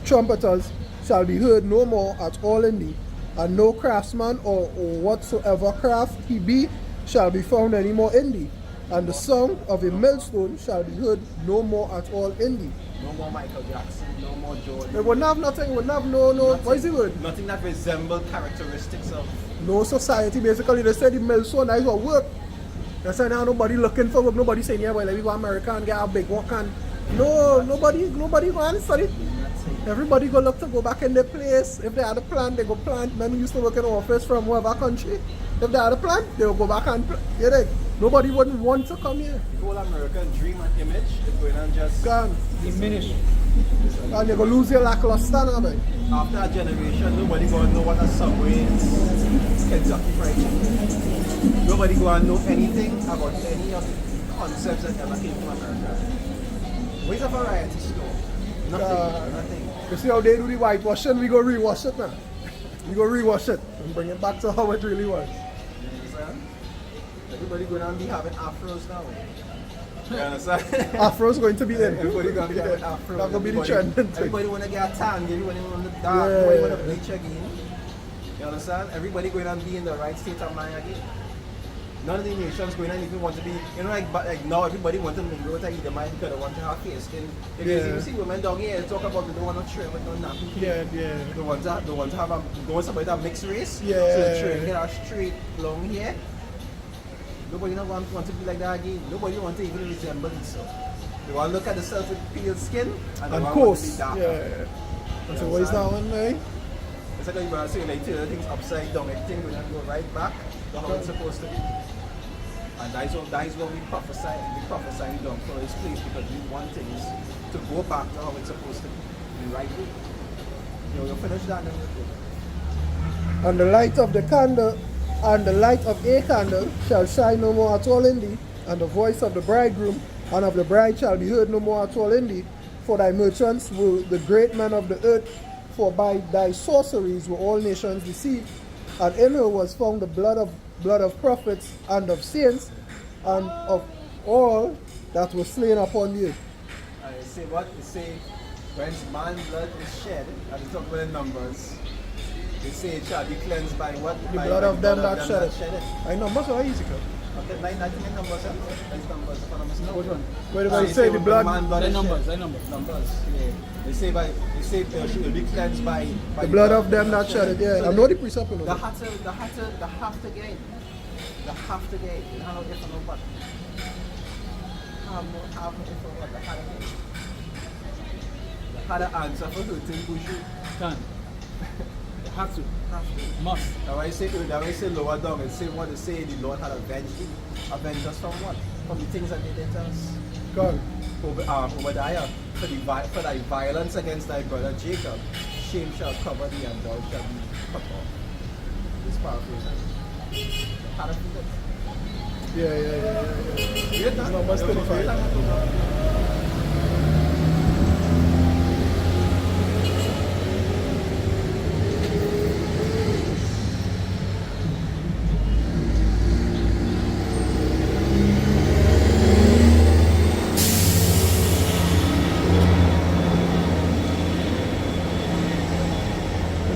trumpeters shall be heard no more at all in thee, and no craftsman or whatsoever craft he be shall be found any more in thee, and the sound of a millstone shall be heard no more at all in thee. No more Michael Jackson, no more Jordan. It wouldn't have nothing, it wouldn't have no, what is the word? Nothing that resembles characteristics of No society, basically. They say the millstone, that is what work. They say now nobody looking for work, nobody saying, yeah, well, let me go to America and get a big work and no, nobody go and study. Everybody go look to go back in their place. If they had a plan, they go plant. Men who used to work in office from whatever country, if they had a plan, they will go back and plant. You know, nobody wouldn't want to come here. the whole American dream and image is going on just Gone. Diminish. And you're going to lose your lackluster now, man. after a generation, nobody gonna know what a Subway is. Kentucky Fried Chicken. Nobody gonna know anything about any of the concepts that ever came from America. Where's a variety store? Nothing. Nothing. You see how they do the whitewashing? We go rewash it now. We go rewash it and bring it back to how it really was. You understand? Everybody gonna be having afros now. You understand? Afro's going to be in. Everybody gonna be having afros. That's going to be the trend. Everybody wanna get a tan, everybody wanna dark, everybody wanna bleach again. You understand? Everybody going to be in the right state of mind again. None of the nations going to even want to be, you know, like now everybody wants to mingle with either mind because they want to have fair skin. If you see women down here talk about they don't want to train with no nappy. Yeah. They want to have somebody that mixed race. Yeah. So they train get a straight long hair. Nobody don't want to be like that again. Nobody want to even resemble themselves. They want to look at themselves with pale skin and they want to be darker. Yeah. So what is that one, man? It's like you say like turn things upside down, everything will go right back to how it's supposed to be. And that is what we prophesying down for this place because we want things to go back to how it's supposed to be. The right way. You'll finish that and then we'll go. And the light of the candle and the light of a candle shall shine no more at all in thee, and the voice of the bridegroom and of the bride shall be heard no more at all in thee. For thy merchants were the great men of the earth, for by thy sorceries were all nations deceived. And in her was found the blood of prophets and of saints and of all that were slain upon the earth. And it say what? It say when man blood is shed, and we talk about the numbers, they say it shall be cleansed by what? The By blood of them that shed it. shed it. I know, most of it easy. Okay, I think the numbers, Nice numbers, if I'm not mistaken. Which one? Whenever you They say the when blood, man blood The is numbers, shed. the numbers. Numbers, yeah. They say it will be cleansed by the blood of them that shed it, yeah. So I know the precept. the have to gain. The have to gain. You have no if or no but. Have no if or what. The have to gain. The had to answer for hurting Bushu. Can. Have to. Have to. Must. Now I say lower down and say what they say the Lord had avenged thee. Avenged us from what? From the things that they did to us. God. Obadiah, for thy violence against thy brother Jacob, shame shall cover thee and thou shalt be cut off. This paraphrase. How to feel it? Yeah. You get that? Numbers 35.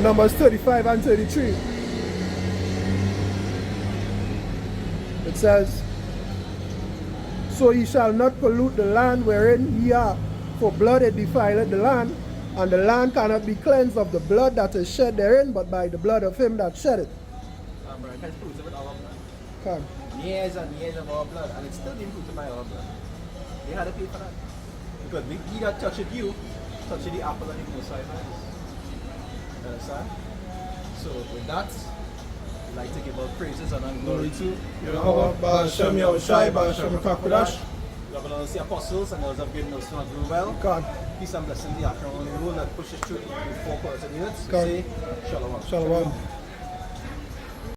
Numbers 35 and 33. It says, so ye shall not pollute the land wherein ye are, for blood it defileth the land, and the land cannot be cleansed of the blood that is shed therein, but by the blood of him that shed it. Bro, it has fruits with our blood. Come. Years and years of our blood, and it's still being fruited by our blood. They had to pay for that. Because he that touched you, touched the apple and the most high eyes. Understand? So with that, we'd like to give our praises and glory to Yahweh, Baal Shem Yahushai, Baal Shem Kakudash. the Lord, the apostles and those have given us to do well. God. Peace and blessing the afternoon rule that pushes through the four corners of the earth. God. Say, Shalom. Shalom.